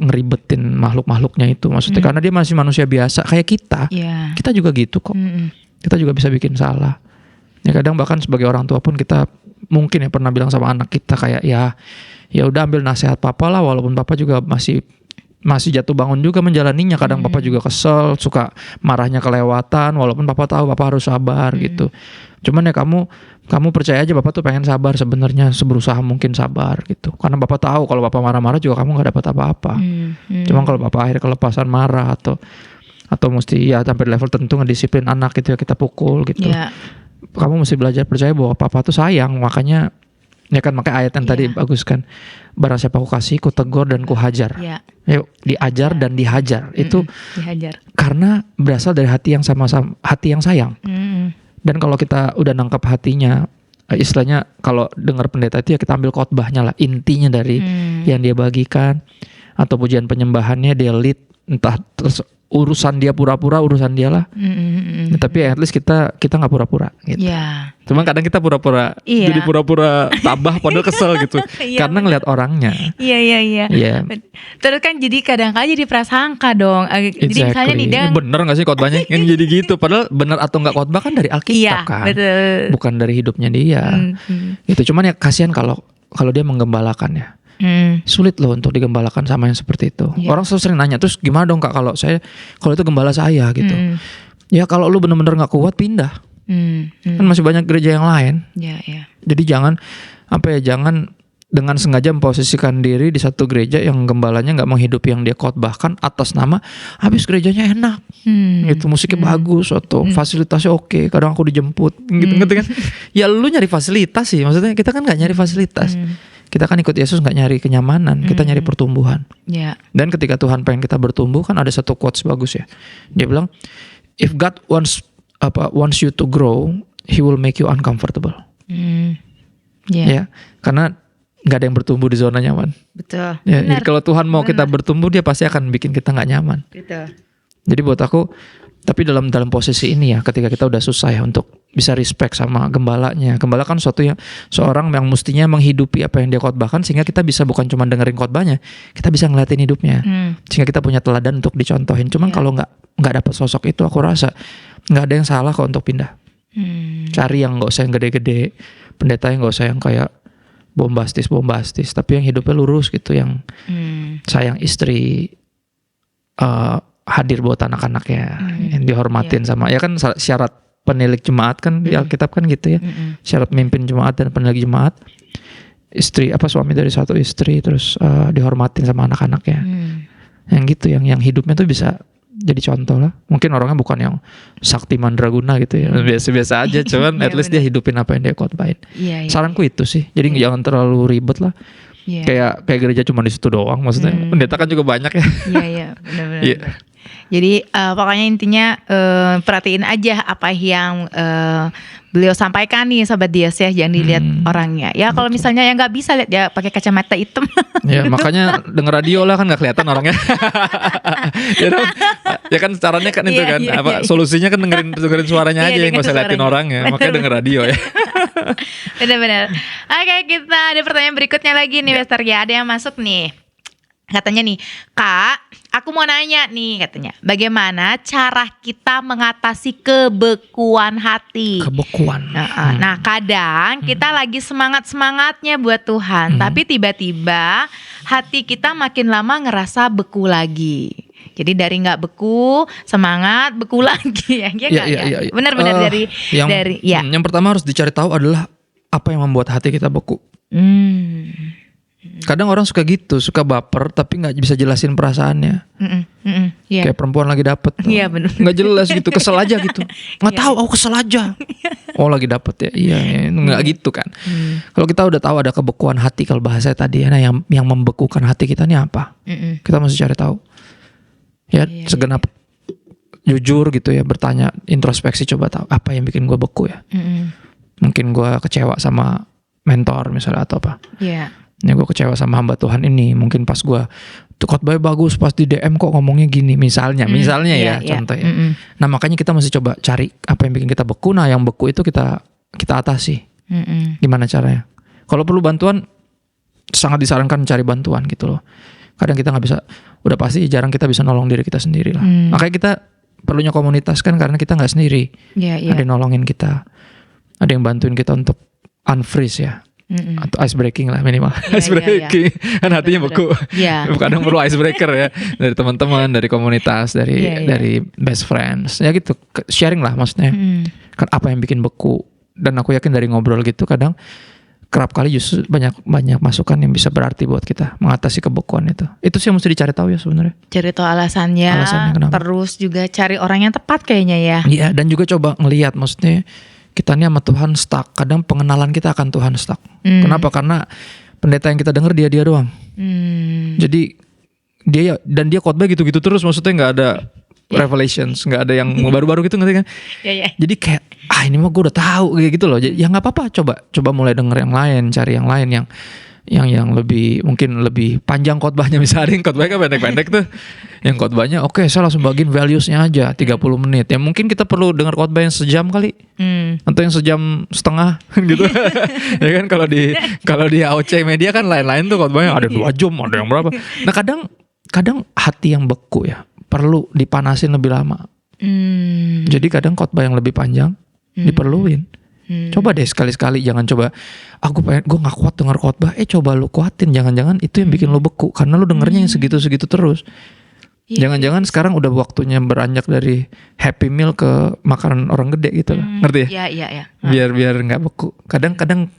ngeribetin makhluk-makhluknya itu. Maksudnya karena dia masih manusia biasa kayak kita. Iya. Kita juga gitu kok. Kita juga bisa bikin salah. Ya kadang bahkan sebagai orang tua pun kita mungkin ya pernah bilang sama anak kita kayak ya udah ambil nasihat papa lah, walaupun papa juga masih jatuh bangun juga menjalaninya. Kadang papa juga kesel, suka marahnya kelewatan, walaupun papa tahu papa harus sabar gitu. Cuman ya kamu percaya aja papa tuh pengen sabar sebenarnya, seberusaha mungkin sabar gitu. Karena papa tahu kalau papa marah-marah juga kamu nggak dapat apa-apa. Cuman kalau papa akhirnya kelepasan marah atau mesti ya sampai level tertentu ngedisiplin anak gitu ya, kita pukul gitu. Iya. Kamu mesti belajar percaya bahwa papa tuh sayang, makanya ya kan makanya ayat yang tadi bagus kan. Barang siapa aku kasih, ku tegur dan ku hajar. Iya. Yuk, diajar dan dihajar. Itu Dihajar. karena berasal dari hati yang sama-sama, hati yang sayang. Dan kalau kita udah nangkap hatinya, istilahnya kalau dengar pendeta itu ya kita ambil khotbahnya lah, intinya dari yang dia bagikan atau pujian penyembahannya dia lead, entah terus urusan dia pura-pura, urusan dia lah. Tapi at least kita nggak pura-pura gitu. Iya. Cuman kadang kita pura-pura, Iya. jadi pura-pura tabah padahal kesel gitu. Iya, Karena ngeliat orangnya. Iya. Iya. Terus kan jadi kadang-kadang jadi prasangka dong. Jadi misalnya nih dia Ini bener gak sih khotbahnya? Yang jadi gitu. Padahal bener atau nggak khotbah kan dari Alkitab iya, kan. betul. Bukan dari hidupnya dia. Gitu. Cuman ya kasihan kalau dia menggembalakan ya. Sulit loh untuk digembalakan sama yang seperti itu. Iya. Orang selalu sering nanya, terus gimana dong kak kalau itu gembala saya gitu. Ya kalau lu bener-bener gak kuat pindah. Kan masih banyak gereja yang lain. Iya. Jadi jangan dengan sengaja memposisikan diri di satu gereja yang gembalanya nggak menghidupi yang dia khotbahkan atas nama habis gerejanya enak, gitu musiknya bagus atau fasilitasnya oke, kadang aku dijemput, gitu ngerti kan? Ya lu nyari fasilitas sih, maksudnya kita kan nggak nyari fasilitas, kita kan ikut Yesus nggak nyari kenyamanan, kita nyari pertumbuhan. Iya. Dan ketika Tuhan pengen kita bertumbuh kan ada satu quotes bagus ya, dia bilang if God wants you to grow, He will make you uncomfortable. Iya. Ya, karena nggak ada yang bertumbuh di zona nyaman. Betul. Ya, Benar. jadi kalau Tuhan mau kita bertumbuh, dia pasti akan bikin kita nggak nyaman. Betul. Jadi buat aku, tapi dalam posisi ini ya, ketika kita udah susah ya untuk bisa respect sama gembalanya. Gembala kan seorang yang mestinya menghidupi apa yang dia khotbahkan, sehingga kita bisa bukan cuma dengerin khotbahnya, kita bisa ngeliatin hidupnya, sehingga kita punya teladan untuk dicontohin. Cuman kalau nggak dapat sosok itu, aku rasa nggak ada yang salah kok untuk pindah. Cari yang nggak usah yang gede-gede, pendeta yang nggak usah yang kayak bombastis, tapi yang hidupnya lurus gitu, yang sayang istri, hadir buat anak-anaknya, yang dihormatin sama, ya kan syarat penilik jemaat kan di Alkitab kan gitu ya, syarat mimpin jemaat dan penilik jemaat, suami dari satu istri, terus dihormatin sama anak-anaknya, yang gitu, yang hidupnya tuh bisa jadi contoh lah. Mungkin orangnya bukan yang sakti mandraguna gitu ya, biasa-biasa aja, cuman at least dia hidupin apa yang dia khotbahin. Saranku itu sih, jadi jangan terlalu ribet lah. Kayak gereja cuma di situ doang, maksudnya pendeta kan juga banyak ya. Iya, benar. Jadi pokoknya intinya perhatiin aja apa yang beliau sampaikan nih Sobat Dias ya, jangan dilihat orangnya. Ya kalau misalnya yang nggak bisa lihat ya pakai kacamata hitam. Ya makanya denger radio lah, kan nggak kelihatan orangnya. Ya kan caranya kan itu kan, solusinya kan dengerin suaranya aja, nggak usah liatin orangnya. Makanya denger radio ya. Benar-benar. Oke, kita ada pertanyaan berikutnya lagi nih, Bester ya. Ada yang masuk nih. Katanya nih, Kak, aku mau nanya nih katanya, bagaimana cara kita mengatasi kebekuan hati? Kebekuan. Nah, kadang kita lagi semangat-semangatnya buat Tuhan, tapi tiba-tiba hati kita makin lama ngerasa beku lagi. Jadi dari nggak beku, semangat, beku lagi ya, Iya. Benar-benar dari Yang pertama harus dicari tahu adalah apa yang membuat hati kita beku. Kadang orang suka gitu, suka baper tapi nggak bisa jelasin perasaannya. Iya. Kayak perempuan lagi dapet, Iya, bener. nggak jelas gitu, kesel aja gitu. Nggak tahu, aku kesel aja. Oh lagi dapet ya, iya, nggak gitu kan. Kalau kita udah tahu ada kebekuan hati, kalau bahasa tadi, nah yang membekukan hati kita ini apa? Kita mesti cari tahu. Ya segenap jujur gitu ya, bertanya, introspeksi, coba tahu apa yang bikin gue beku ya. Mungkin gue kecewa sama mentor misalnya atau apa. Iya. Ya gue kecewa sama hamba Tuhan ini. Mungkin pas gue tuh khotbahnya bagus, pas di DM kok ngomongnya gini misalnya ya contoh ya. Nah makanya kita mesti coba cari apa yang bikin kita beku. Nah yang beku itu kita atasi. Gimana caranya? Kalau perlu bantuan, sangat disarankan cari bantuan gitu loh. Kadang kita nggak bisa, udah pasti jarang kita bisa nolong diri kita sendiri lah. Makanya kita perlunya komunitas kan, karena kita nggak sendiri. Ada yang nolongin kita, ada yang bantuin kita untuk unfreeze ya. Atau ice breaking lah minimal. Ice breaking kan hatinya beku. Kadang perlu ice breaker ya, dari teman-teman, dari komunitas, dari best friends ya gitu, sharing lah maksudnya. Kan apa yang bikin beku, dan aku yakin dari ngobrol gitu kadang kerap kali justru banyak masukan yang bisa berarti buat kita mengatasi kebekuan itu. Itu sih yang mesti dicari tahu ya sebenarnya. Cari tahu alasannya kenapa. Terus juga cari orang yang tepat kayaknya ya. Iya, dan juga coba ngelihat, maksudnya kita ini sama Tuhan stuck. Kadang pengenalan kita akan Tuhan stuck. Kenapa? Karena pendeta yang kita dengar dia doang. Jadi dia khotbah gitu-gitu terus, maksudnya nggak ada revelations, nggak ada yang baru-baru gitu, ngerti kan? Jadi kayak ini mah gue udah tahu kayak gitu loh. Ya nggak apa-apa, coba mulai denger yang lain, cari yang lain yang lebih, mungkin lebih panjang khotbahnya. Misalnya khotbahnya kan pendek-pendek tuh, yang khotbahnya oke, saya langsung bagiin valuesnya aja 30 menit. Ya mungkin kita perlu dengar khotbah yang sejam kali, atau yang sejam setengah gitu. Ya kan kalau di AOC media kan lain-lain tuh khotbahnya ada 2 jam, ada yang berapa. Nah kadang hati yang beku ya perlu dipanasin lebih lama. Jadi kadang khotbah yang lebih panjang diperluin. Coba deh sekali-sekali, jangan coba gue gak kuat denger khotbah. Coba lu kuatin, jangan-jangan itu yang bikin lu beku, karena lu dengernya yang segitu-segitu terus. Jangan-jangan sekarang udah waktunya beranjak dari happy meal ke makanan orang gede gitu lah. Ngerti ya? Iya. Biar gak beku. Kadang-kadang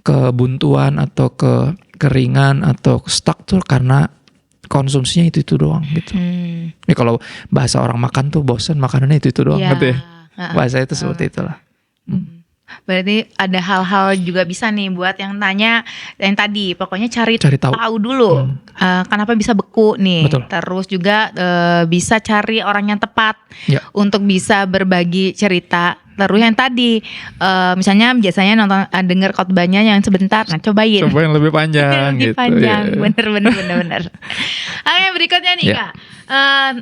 kebuntuan atau kekeringan atau stuck tuh karena konsumsinya itu doang gitu. Ini kalau bahasa orang makan tuh bosan makanannya itu doang, ngerti ya? Bahasa itu seperti itulah. Berarti ada hal-hal juga bisa nih buat yang tanya yang tadi, pokoknya cari tahu dulu kenapa bisa beku nih. Betul. Terus juga bisa cari orang yang tepat untuk bisa berbagi cerita. Terus yang tadi misalnya biasanya denger khotbahnya yang sebentar, nah coba yang lebih panjang lebih gitu. panjang. Bener. Oke, berikutnya nih Kak.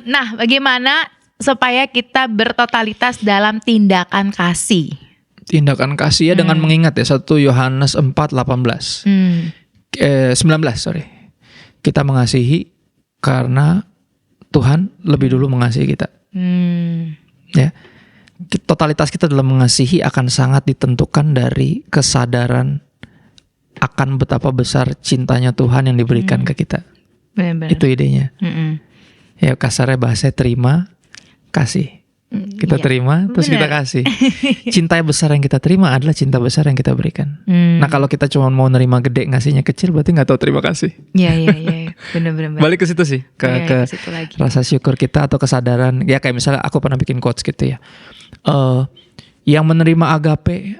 Nah, bagaimana supaya kita bertotalitas dalam tindakan kasih? Tindakan kasih ya dengan mengingat ya 1 Yohanes 4:19. 19 sorry. Kita mengasihi karena Tuhan lebih dulu mengasihi kita. Ya. Totalitas kita dalam mengasihi akan sangat ditentukan dari kesadaran akan betapa besar cintanya Tuhan yang diberikan ke kita. Benar-benar. Itu idenya. Ya kasarnya bahasa terima kasih. Kita terima, terus kita kasih. Cinta besar yang kita terima adalah cinta besar yang kita berikan. Nah kalau kita cuma mau nerima gede, ngasihnya kecil, berarti nggak tahu terima kasih. Iya, benar-benar. Balik ke situ sih, ke situ lagi. Rasa syukur kita atau kesadaran. Ya kayak misalnya aku pernah bikin quotes gitu ya. Yang menerima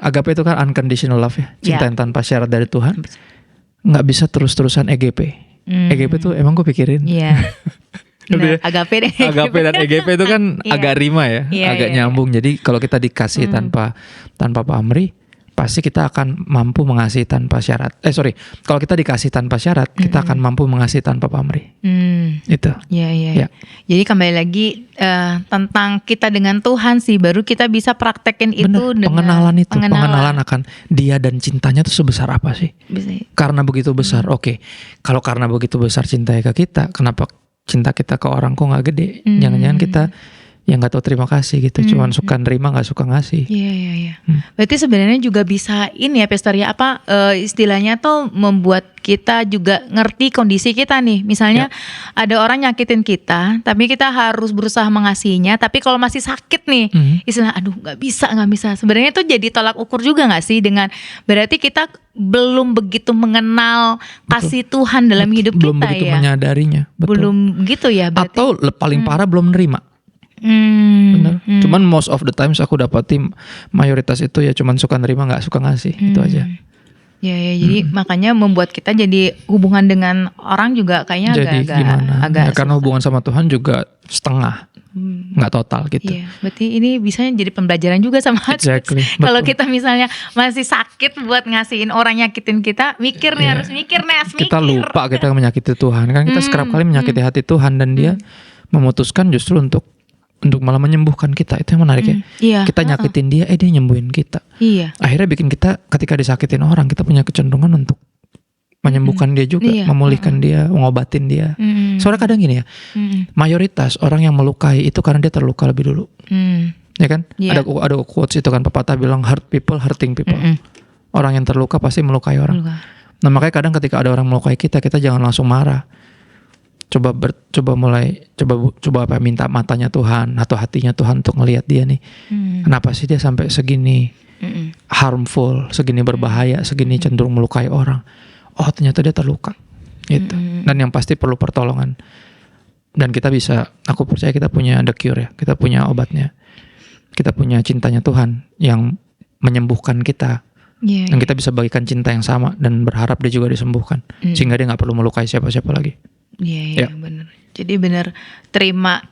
agape itu kan unconditional love ya, cinta yang tanpa syarat dari Tuhan. Nggak bisa terus-terusan EGP. EGP tuh emang gue pikirin. Iya. Nah, agape dan EGP itu kan agak rima ya, agak nyambung. Jadi kalau kita dikasih tanpa pamrih, pasti kita akan mampu mengasihi tanpa syarat. Kalau kita dikasih tanpa syarat, kita akan mampu mengasihi tanpa pamrih. Itu. Iya. Jadi kembali lagi tentang kita dengan Tuhan sih, baru kita bisa praktekin itu dengan pengenalan akan Dia dan cintanya tuh sebesar apa sih? Bisa. Karena begitu besar. Oke. Kalau karena begitu besar cintanya ke kita, kenapa cinta kita ke orang kok nggak gede. Jangan-jangan kita yang nggak tahu terima kasih gitu, cuman suka nerima nggak suka ngasih. Iya. Berarti sebenarnya juga bisa ini ya Pastor ya, istilahnya tuh membuat kita juga ngerti kondisi kita nih. Misalnya ada orang nyakitin kita, tapi kita harus berusaha mengasihinya. Tapi kalau masih sakit nih, istilah aduh nggak bisa. Sebenarnya itu jadi tolak ukur juga nggak sih, dengan berarti kita belum begitu mengenal kasih Tuhan dalam hidup Belum kita begitu ya. menyadarinya. Betul. Belum gitu ya berarti. Atau paling parah belum nerima. Bener. Cuman most of the times aku dapati mayoritas itu ya cuman suka nerima nggak suka ngasih, itu aja. Ya, jadi makanya membuat kita jadi hubungan dengan orang juga kayaknya Jadi gimana? agak Karena hubungan sama Tuhan juga setengah, nggak total gitu. Iya, berarti ini bisa jadi pembelajaran juga sama Exactly, kalau betul. kita misalnya masih sakit buat ngasihin orang nyakitin kita, harus mikir. Kita lupa kita menyakiti Tuhan, kan kita kerap kali menyakiti hati Tuhan, dan Dia memutuskan justru untuk malah menyembuhkan kita. Itu yang menarik ya. Iya. Kita nyakitin Dia, Dia nyembuhin kita. Iya. Akhirnya bikin kita ketika disakitin orang, kita punya kecenderungan untuk menyembuhkan dia juga, Iya. memulihkan dia, mengobatin dia. Soalnya kadang gini ya, mayoritas orang yang melukai itu karena dia terluka lebih dulu. Ya kan? Iya. Ada quotes itu kan, pepatah bilang hurt people hurting people. Orang yang terluka pasti melukai orang. Nah makanya kadang ketika ada orang melukai kita jangan langsung marah. Coba minta matanya Tuhan atau hatinya Tuhan untuk ngelihat dia nih. Kenapa sih dia sampai segini harmful, segini berbahaya, segini cenderung melukai orang. Oh ternyata dia terluka gitu. Dan yang pasti perlu pertolongan. Dan aku percaya kita punya the cure ya. Kita punya obatnya. Kita punya cintanya Tuhan yang menyembuhkan kita. Dan kita bisa bagikan cinta yang sama dan berharap dia juga disembuhkan. Sehingga dia gak perlu melukai siapa-siapa lagi. Iya, benar. Jadi benar, terima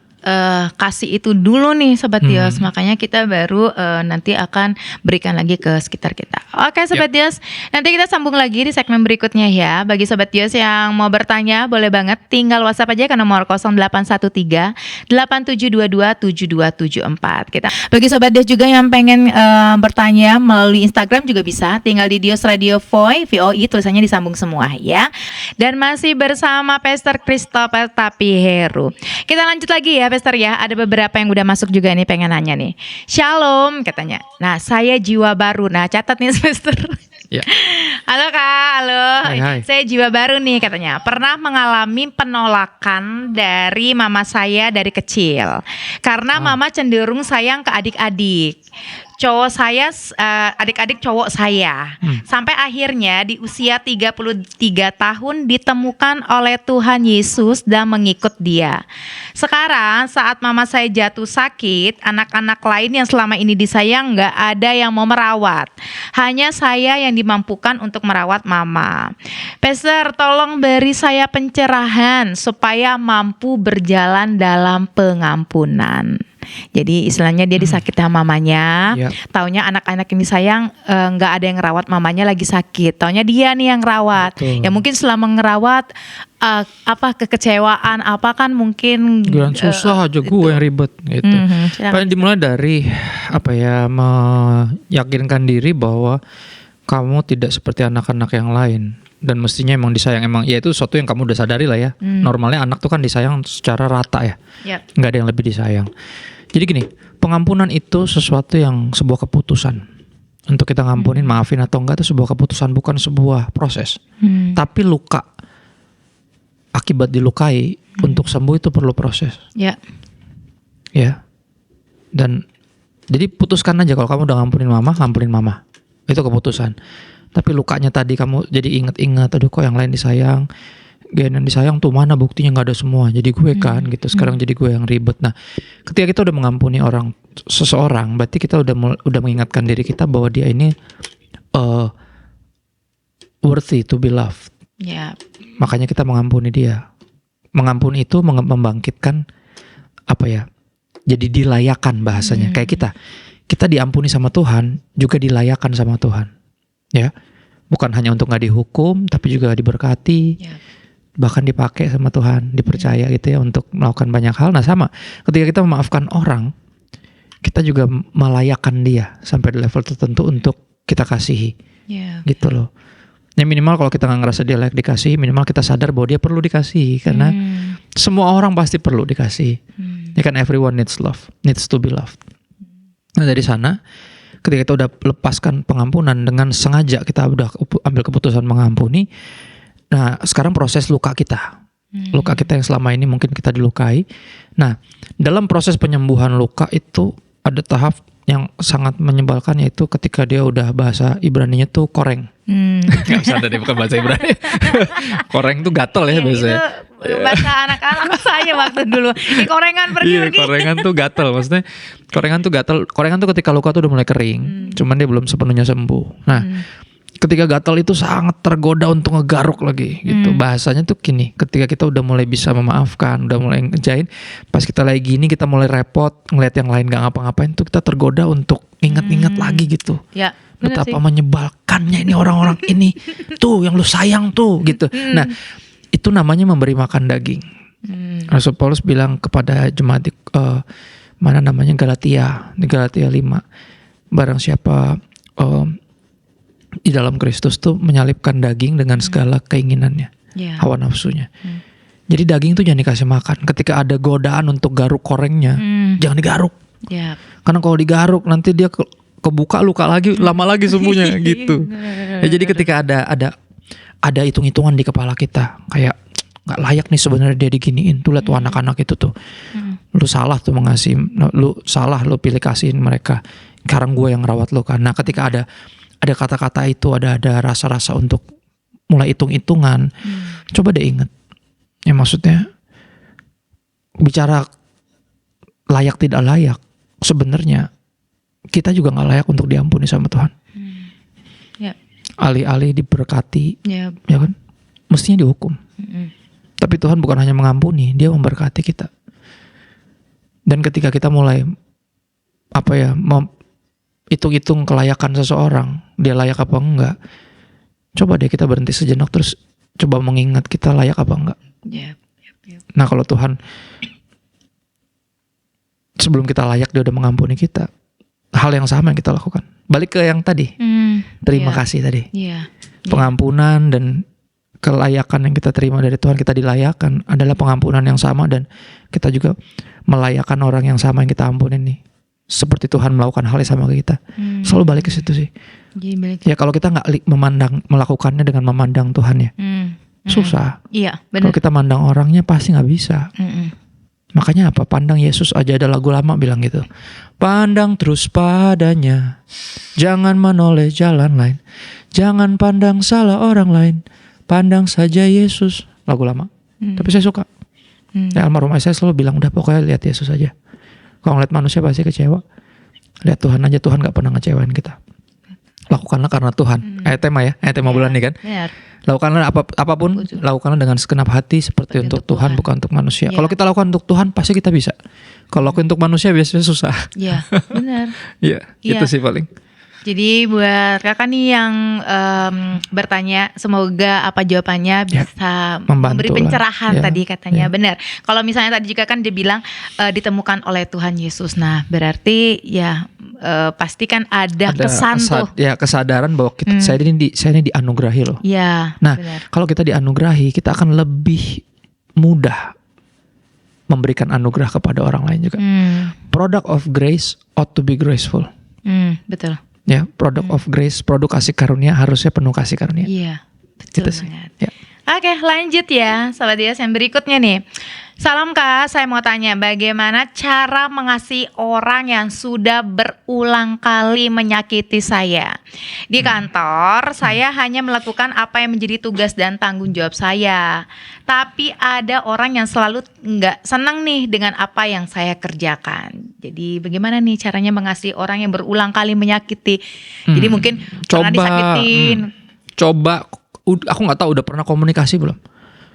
kasih itu dulu nih Sobat Dios. Makanya kita baru nanti akan berikan lagi ke sekitar kita. Oke Sobat Dios, nanti kita sambung lagi di segmen berikutnya ya. Bagi Sobat Dios yang mau bertanya, boleh banget tinggal WhatsApp aja ke nomor 0813 8722 7274. Bagi Sobat Dios juga yang pengen bertanya melalui Instagram juga bisa. Tinggal di Dios Radio Voy, VOI, tulisannya disambung semua ya. Dan masih bersama Pastor Christopher Tapiheru. Kita lanjut lagi ya Pastor ya, ada beberapa yang udah masuk juga nih, pengen nanya nih. Shalom katanya. Nah saya jiwa baru. Nah catat nih Pastor. Ya. Halo Kak, halo. Hai. Saya jiwa baru nih katanya. Pernah mengalami penolakan dari mama saya dari kecil. Karena mama cenderung sayang ke adik-adik. Cowok saya, adik-adik cowok saya. Sampai akhirnya di usia 33 tahun ditemukan oleh Tuhan Yesus dan mengikut Dia. Sekarang saat mama saya jatuh sakit, anak-anak lain yang selama ini disayang gak ada yang mau merawat. Hanya saya yang dimampukan untuk merawat mama. Pastor, tolong beri saya pencerahan supaya mampu berjalan dalam pengampunan. Jadi istilahnya dia disakiti sama mamanya, taunya anak-anak yang disayang nggak ada yang ngerawat mamanya lagi sakit, taunya dia nih yang ngerawat. Betul. Ya mungkin selama ngerawat kekecewaan kan mungkin susah aja gue yang ribet gitu. Paling dimulai dari meyakinkan diri bahwa kamu tidak seperti anak-anak yang lain. Dan mestinya emang disayang, ya itu sesuatu yang kamu udah sadari lah ya. Normalnya anak tuh kan disayang secara rata ya. Nggak ada yang lebih disayang. Jadi gini, pengampunan itu sesuatu yang sebuah keputusan. Untuk kita ngampunin, maafin atau enggak itu sebuah keputusan, bukan sebuah proses. Tapi luka, akibat dilukai, untuk sembuh itu perlu proses. Ya. Dan jadi putuskan aja, kalau kamu udah ngampunin mama. Itu keputusan. Tapi lukanya tadi kamu jadi ingat-ingat, aduh kok yang lain disayang, gen yang disayang tuh mana buktinya, nggak ada semua, jadi gue kan gitu. Sekarang jadi gue yang ribet. Nah, ketika kita udah mengampuni seseorang, berarti kita udah mengingatkan diri kita bahwa dia ini worthy to be loved. Makanya kita mengampuni dia. Mengampuni itu membangkitkan jadi dilayakan bahasanya. Kayak kita diampuni sama Tuhan, juga dilayakan sama Tuhan. Ya, bukan hanya untuk nggak dihukum, tapi juga diberkati, bahkan dipakai sama Tuhan, dipercaya gitu ya untuk melakukan banyak hal. Nah sama, ketika kita memaafkan orang, kita juga melayakan dia sampai di level tertentu untuk kita kasihi, gitu loh. Ya minimal kalau kita nggak ngerasa dia layak dikasih, minimal kita sadar bahwa dia perlu dikasih. Karena semua orang pasti perlu dikasih. Ya kan, everyone needs love, needs to be loved. Nah dari sana, ketika kita udah lepaskan pengampunan dengan sengaja kita udah ambil keputusan mengampuni. Nah sekarang proses luka kita. Luka kita yang selama ini mungkin kita dilukai. Nah dalam proses penyembuhan luka itu ada tahap yang sangat menyebalkan, yaitu ketika dia udah bahasa Ibraninya tuh koreng. Gak bisa, tadi bukan bahasa Ibrani. Koreng tuh gatel ya biasanya. Itu bahasa anak-anak saya waktu dulu. Korengan pergi-pergi. Iya, korengan tuh gatel. Maksudnya korengan tuh gatel. Korengan tuh ketika luka tuh udah mulai kering. Cuman dia belum sepenuhnya sembuh. Nah ketika gatal itu sangat tergoda untuk ngegaruk lagi gitu. Bahasanya tuh gini, ketika kita udah mulai bisa memaafkan, udah mulai ngejain, pas kita lagi gini kita mulai repot ngeliat yang lain gak ngapa-ngapain, tuh kita tergoda untuk ingat-ingat lagi gitu. Ya, bener betapa sih. menyebalkannya ini orang-orang ini. Tuh yang lu sayang tuh gitu. Nah itu namanya memberi makan daging. Rasul Paulus bilang kepada jemaat di mana namanya Galatia, di Galatia 5, barang siapa di dalam Kristus tuh menyalipkan daging dengan segala keinginannya, hawa nafsunya. Jadi daging tuh jangan dikasih makan. Ketika ada godaan untuk garuk korengnya, jangan digaruk. Karena kalau digaruk nanti dia kebuka luka lagi, lama lagi sembuhnya gitu. Ya, jadi ketika ada hitung-hitungan di kepala kita, kayak nggak layak nih sebenarnya dia diginiin. Tuh lihat tuh anak-anak itu tuh, lu salah tuh mengasihi, lu salah lu pilih kasihin mereka. Sekarang gue yang rawat lu kan. Nah ketika ada kata-kata itu, ada rasa-rasa untuk mulai hitung-hitungan, coba deh inget. Ya maksudnya bicara layak tidak layak, sebenarnya kita juga nggak layak untuk diampuni sama Tuhan. Alih-alih diberkati, ya kan, mestinya dihukum. Tapi Tuhan bukan hanya mengampuni, Dia memberkati kita. Dan ketika kita mulai hitung-hitung kelayakan seseorang, dia layak apa enggak, coba deh kita berhenti sejenak, terus coba mengingat kita layak apa enggak. Nah kalau Tuhan sebelum kita layak dia udah mengampuni kita, hal yang sama yang kita lakukan. Balik ke yang tadi, terima kasih tadi. Pengampunan dan kelayakan yang kita terima dari Tuhan, kita dilayakan adalah pengampunan yang sama, dan kita juga melayakan orang yang sama yang kita ampunin nih. Seperti Tuhan melakukan hal yang sama ke kita. Selalu balik ke situ sih. Ya kalau kita nggak melakukannya dengan memandang Tuhan ya, susah. Iya, benar. Kalau kita mandang orangnya pasti nggak bisa. Makanya apa? Pandang Yesus aja, ada lagu lama bilang gitu. Pandang terus padanya, jangan menoleh jalan lain, jangan pandang salah orang lain, pandang saja Yesus. Lagu lama. Tapi saya suka. Ya, almarhum saya selalu bilang, udah pokoknya lihat Yesus aja. Kalau ngeliat manusia pasti kecewa, lihat Tuhan aja, Tuhan gak pernah ngecewain kita. Lakukanlah karena Tuhan. Ayat tema bulan ini kan. Lakukanlah apapun, lakukanlah dengan segenap hati seperti untuk Tuhan, bukan untuk manusia. Kalau kita lakukan untuk Tuhan pasti kita bisa. Kalau lakukan untuk manusia biasanya susah. Iya, benar. Itu sih paling. Jadi buat kakak nih yang bertanya, semoga apa jawabannya bisa memberi pencerahan tadi katanya. Benar. Kalau misalnya tadi juga kan dia bilang ditemukan oleh Tuhan Yesus. Nah berarti ya pasti kan ada kesan tuh. Ya, kesadaran bahwa saya ini dianugerahi loh. Iya. Nah kalau kita dianugerahi, kita akan lebih mudah memberikan anugerah kepada orang lain juga. Product of grace ought to be graceful. Betul. Ya, product of grace, produk kasih karunia harusnya penuh kasih karunia. Iya, betul gitu banget. Ya. Oke, lanjut ya, Sobat Dias yang berikutnya nih. Salam Kak, saya mau tanya bagaimana cara mengasihi orang yang sudah berulang kali menyakiti saya. Di kantor, saya hanya melakukan apa yang menjadi tugas dan tanggung jawab saya. Tapi ada orang yang selalu nggak senang nih dengan apa yang saya kerjakan. Jadi bagaimana nih caranya mengasihi orang yang berulang kali menyakiti? Jadi mungkin pernah disakitin. Coba, aku nggak tahu udah pernah komunikasi belum?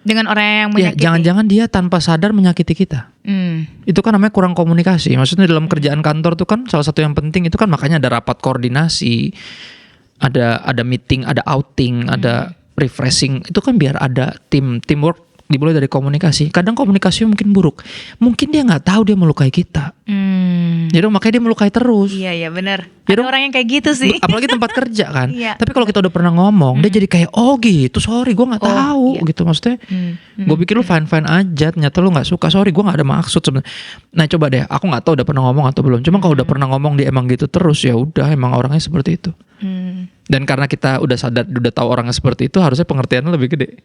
Dengan orang yang menyakiti. Jangan-jangan dia tanpa sadar menyakiti kita. Itu kan namanya kurang komunikasi. Maksudnya dalam kerjaan kantor tuh kan salah satu yang penting itu kan makanya ada rapat koordinasi, ada meeting, ada outing, ada refreshing. Itu kan biar ada teamwork dimulai dari komunikasi. Kadang komunikasinya mungkin buruk, mungkin dia nggak tahu dia melukai kita. Jadi makanya dia melukai terus. Iya benar. Ya Ada dong. orang yang kayak gitu sih. Apalagi tempat kerja kan. Iya. Tapi kalau kita udah pernah ngomong, dia jadi kayak oh gitu, sorry gue nggak tahu iya. gitu. Maksudnya gue pikir lu fine aja, ternyata lu nggak suka. Sorry gue nggak ada maksud sebenarnya. Nah coba deh, aku nggak tahu udah pernah ngomong atau belum. Cuma kalau udah pernah ngomong dia emang gitu terus, ya udah emang orangnya seperti itu. Dan karena kita udah sadar, udah tahu orangnya seperti itu, harusnya pengertiannya lebih gede.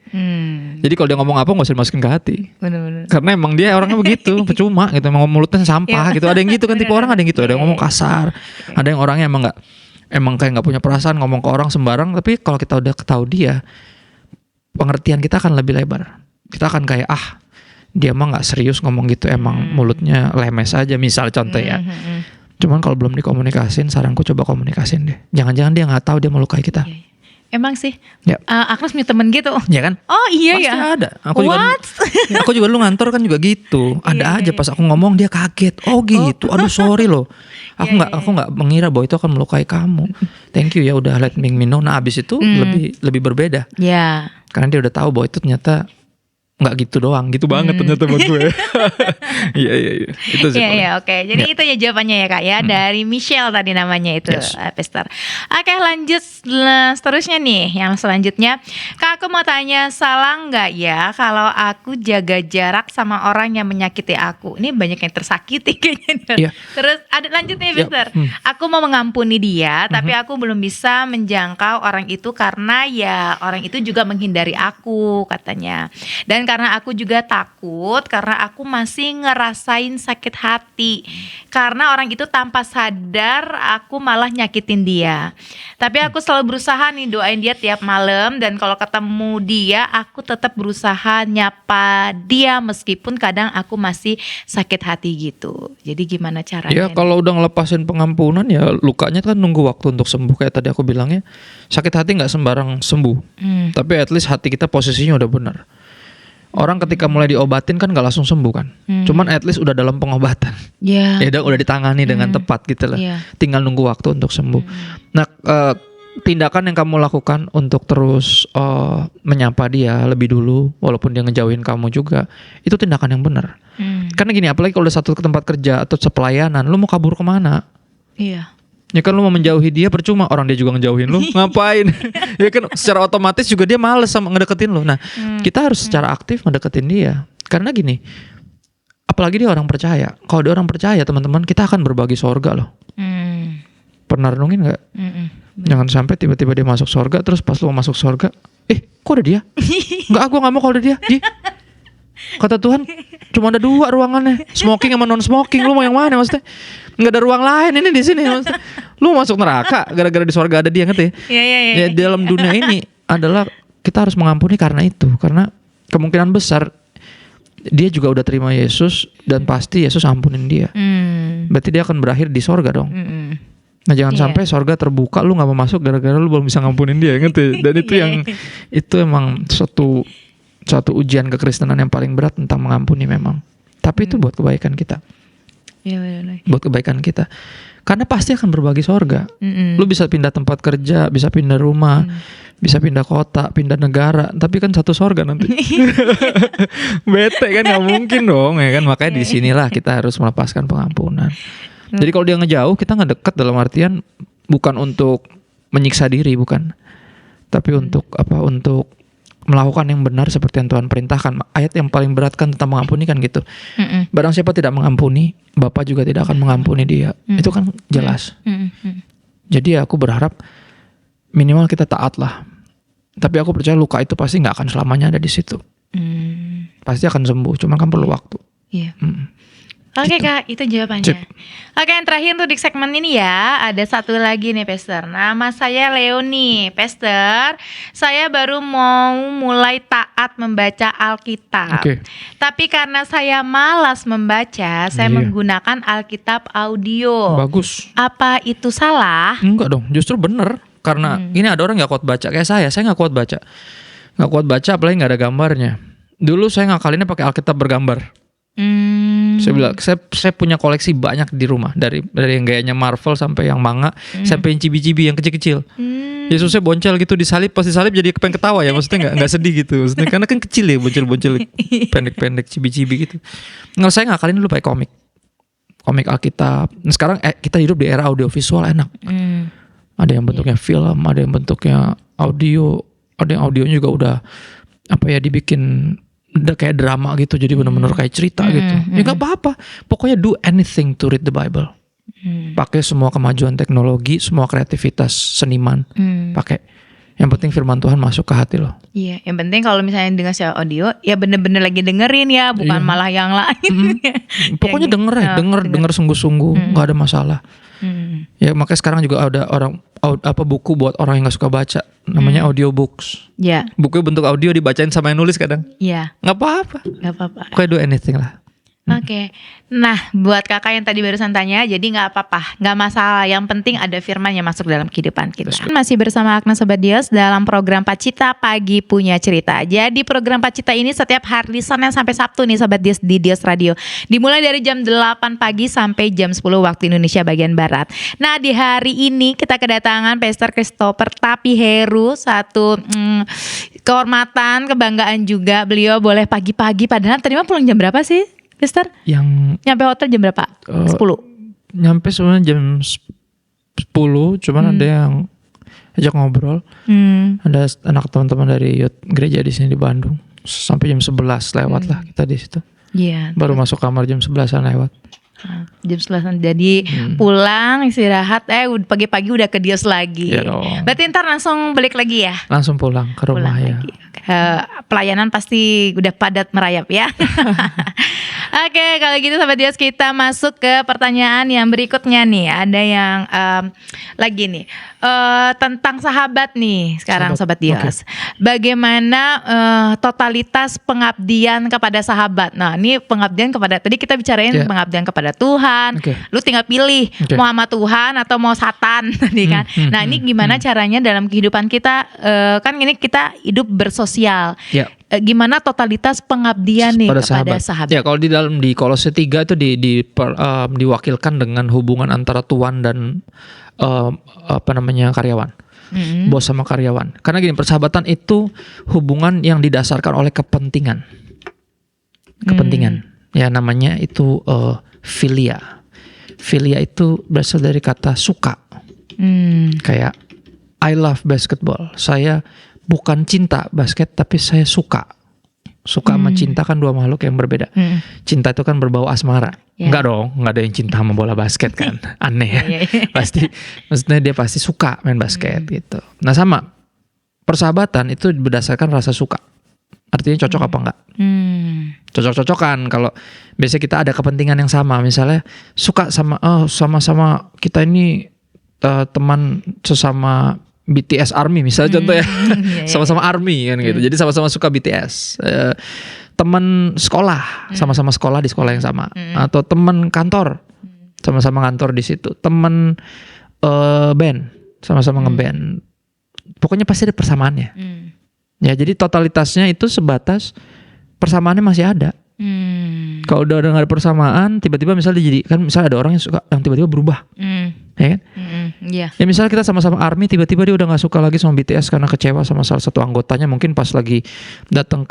Jadi kalau dia ngomong apa nggak usah dimasukin ke hati. Benar-benar. Karena emang dia orangnya begitu, percuma gitu. Emang mulutnya sampah gitu. Ada yang gitu kan, tipe orang ada yang gitu. Ada yang ngomong kasar. Ada yang orangnya emang kayak nggak punya perasaan, ngomong ke orang sembarang. Tapi kalau kita udah ketahui dia, pengertian kita akan lebih lebar. Kita akan kayak dia mah nggak serius ngomong gitu. Emang mulutnya lemes aja, misal contoh ya. Cuman kalau belum dikomunikasin, saranku coba komunikasin deh. Jangan-jangan dia nggak tahu dia melukai kita. Emang sih. Ya. Agnes punya temen gitu. Ya kan? Oh iya Pasti ya. ada. Aku juga dulu ngantor kan juga gitu. Ada aja Iya. pas aku ngomong dia kaget. Oh gitu. Aduh sorry loh. Aku nggak mengira bahwa itu akan melukai kamu. Thank you ya udah let me know. Nah abis itu lebih berbeda. Ya. Karena dia udah tahu bahwa itu ternyata nggak gitu doang, gitu banget ternyata buat gue. Iya. Itu sih. Iya, oke. Jadi itu ya jawabannya ya Kak ya. Dari Michelle tadi namanya itu, Yes. Pester. Oke, lanjut seterusnya nih. Yang selanjutnya, Kak aku mau tanya, salah nggak ya kalau aku jaga jarak sama orang yang menyakiti aku? Ini banyak yang tersakiti kayaknya. Iya. Terus ada lanjut nih, Yap. Pester. Aku mau mengampuni dia, tapi aku belum bisa menjangkau orang itu karena ya orang itu juga menghindari aku katanya. Dan karena aku juga takut, karena aku masih ngerasain sakit hati. Karena orang itu tanpa sadar aku malah nyakitin dia. Tapi aku selalu berusaha nih doain dia tiap malam. Dan kalau ketemu dia, aku tetap berusaha nyapa dia meskipun kadang aku masih sakit hati gitu. Jadi gimana Ya caranya? kalau udah ngelepasin pengampunan ya lukanya kan nunggu waktu untuk sembuh. Kayak tadi aku bilangnya, sakit hati nggak sembarang sembuh. Tapi at least hati kita posisinya udah benar. Orang ketika mulai diobatin kan gak langsung sembuh kan. Cuman at least udah dalam pengobatan. Ya. Ya udah ditangani dengan tepat gitu lah. Iya. Tinggal nunggu waktu untuk sembuh. Nah tindakan yang kamu lakukan untuk terus menyapa dia lebih dulu, walaupun dia ngejauhin kamu juga, itu tindakan yang benar. Karena gini, apalagi kalau udah satu ke tempat kerja atau sepelayanan, lu mau kabur kemana? Iya. Ya kan lu mau menjauhi dia percuma, orang dia juga ngejauhin lu, ngapain? Ya kan secara otomatis juga dia males sama ngedeketin lu. Nah kita harus secara aktif ngedeketin dia. Karena gini, apalagi dia orang percaya. Kalau dia orang percaya teman-teman, kita akan berbagi sorga loh. Pernah renungin gak? Jangan sampai tiba-tiba dia masuk sorga, terus pas lu mau masuk sorga, kok ada dia? Enggak, gue gak mau kalau ada dia. Kata Tuhan, cuma ada 2 ruangannya, smoking sama non smoking. Lu mau yang mana maksudnya? Nggak ada ruang lain ini di sini maksudnya. Lu masuk neraka gara-gara di sorga ada dia, ngerti? Ya dalam dunia ini adalah kita harus mengampuni karena itu, karena kemungkinan besar dia juga udah terima Yesus dan pasti Yesus ampunin dia. Berarti dia akan berakhir di sorga dong. Nah jangan sampai sorga terbuka lu nggak mau masuk gara-gara lu belum bisa ngampunin dia, ngerti? Dan itu yang itu emang suatu ujian kekristenan yang paling berat tentang mengampuni memang. Tapi itu buat kebaikan kita. Iya benar. Buat kebaikan kita. Karena pasti akan berbagi sorga. Lu bisa pindah tempat kerja, bisa pindah rumah, bisa pindah kota, pindah negara, tapi kan satu sorga nanti. Bete kan, nggak mungkin dong, ya kan? Makanya di sinilah kita harus melepaskan pengampunan. Jadi kalau dia ngejauh, kita nggak dekat dalam artian bukan untuk menyiksa diri, bukan. Tapi untuk apa? Untuk melakukan yang benar seperti yang Tuhan perintahkan. Ayat yang paling berat kan tentang mengampuni kan gitu. Barang siapa tidak mengampuni, Bapa juga tidak akan mengampuni dia. Itu kan jelas. Jadi aku berharap minimal kita taat lah. Tapi aku percaya luka itu pasti nggak akan selamanya ada di situ. Pasti akan sembuh. Cuma kan perlu waktu. Iya. Oke Kak, itu jawabannya. Sip. Oke, yang terakhir untuk di segmen ini ya, ada satu lagi nih Pester. Nama saya Leoni. Pester, saya baru mau mulai taat membaca Alkitab. Oke. Tapi karena saya malas membaca, saya Iya. menggunakan Alkitab audio. Bagus. Apa itu salah? Enggak dong, justru bener. Karena ini ada orang gak kuat baca. Kayak saya gak kuat baca. Gak kuat baca apalagi gak ada gambarnya. Dulu saya ngakalinnya pakai Alkitab bergambar. Saya bilang, saya punya koleksi banyak di rumah. Dari yang gayanya Marvel sampai yang manga, sampai yang cibi-cibi yang kecil-kecil. Yesusnya boncel gitu disalib, pas disalib jadi pengen ketawa ya, maksudnya nggak sedih gitu, maksudnya karena kan kecil ya boncel-boncel pendek-pendek cibi-cibi gitu. Nggak, saya ngakalin dulu pakai komik Alkitab. Nah, sekarang kita hidup di era audiovisual, enak. Ada yang bentuknya film, ada yang bentuknya audio, ada yang audionya juga udah dibikin udah kayak drama gitu, jadi benar-benar kayak cerita gitu. Ya nggak apa-apa, pokoknya do anything to read the Bible. Pakai semua kemajuan teknologi, semua kreativitas seniman, pakai. Yang penting firman Tuhan masuk ke hati lo. Iya, yang penting kalau misalnya dengar secara audio, ya bener-bener lagi dengerin ya, bukan malah yang lain. Pokoknya denger ya, denger sungguh-sungguh, nggak ada masalah. Ya makanya sekarang juga ada buku buat orang yang nggak suka baca, namanya audiobooks. Iya. Bukunya bentuk audio, dibacain sama yang nulis kadang. Iya. Nggak apa-apa. Pokoknya do anything lah. Oke. Nah, buat kakak yang tadi barusan tanya, jadi nggak apa-apa, nggak masalah. Yang penting ada firman yang masuk dalam kehidupan kita. Masih bersama Agnes Sobat Dios dalam program Pacita Pagi Punya Cerita. Jadi program Pacita ini setiap hari Senin sampai Sabtu nih Sobat Dios di Dios Radio. Dimulai dari jam 8 pagi sampai jam 10 waktu Indonesia bagian Barat. Nah, di hari ini kita kedatangan Pastor Christopher Tapiheru, satu kehormatan, kebanggaan juga. Beliau boleh pagi-pagi, padahal tadi mah pulang jam berapa sih? Mister? Yang nyampe hotel jam berapa? 10. Nyampe sebenarnya jam 10, cuman ada yang ajak ngobrol. Ada anak teman-teman dari youth gereja di sini di Bandung. Sampai jam 11 lewat lah kita di situ. Iya. Baru masuk kamar jam 11-an lewat. Jam 11-an. Jadi pulang istirahat, pagi-pagi udah ke Dios lagi. Iya dong. Berarti ntar langsung balik lagi ya? Langsung pulang ke rumah ya. Lagi. Pelayanan pasti udah padat merayap ya. Oke, kalau gitu Sobat Dios, kita masuk ke pertanyaan yang berikutnya nih. Ada yang lagi nih tentang sahabat nih sekarang Sobat Dios. Bagaimana totalitas pengabdian kepada sahabat? Nah, ini pengabdian kepada, tadi kita bicarain pengabdian kepada Tuhan. Lu tinggal pilih mau sama Tuhan atau mau Satan tadi kan. Nah, ini gimana caranya dalam kehidupan kita? Kan ini kita hidup bersosial. Gimana totalitas pengabdian nih kepada sahabat? Ya, kalau di Kolose 3 itu diwakilkan dengan hubungan antara tuan dan karyawan. Bos sama karyawan. Karena gini, persahabatan itu hubungan yang didasarkan oleh kepentingan. Ya, namanya itu filia. Filia itu berasal dari kata suka. Kayak I love basketball. Saya bukan cinta basket, tapi saya suka. Suka sama cinta kan dua makhluk yang berbeda. Cinta itu kan berbau asmara. Enggak dong, enggak ada yang cinta sama bola basket kan. Aneh ya. Pasti, maksudnya dia pasti suka main basket gitu. Nah, sama persahabatan itu berdasarkan rasa suka. Artinya cocok apa enggak? Cocok-cocokan. Kalau biasanya kita ada kepentingan yang sama, misalnya suka sama-sama kita ini teman sesama BTS Army misalnya contoh ya. Sama-sama Army kan gitu. Jadi sama-sama suka BTS. Teman sekolah, sama-sama sekolah di sekolah yang sama. Atau teman kantor, sama-sama kantor di situ. Teman band, sama-sama ngeband. Pokoknya pasti ada persamaannya. Ya, jadi totalitasnya itu sebatas persamaannya masih ada. Kalau udah nggak ada persamaan, tiba-tiba misalnya misalnya ada orang yang tiba-tiba berubah, ya kan? Ya misalnya kita sama-sama Army, tiba-tiba dia udah nggak suka lagi sama BTS karena kecewa sama salah satu anggotanya. Mungkin pas lagi datang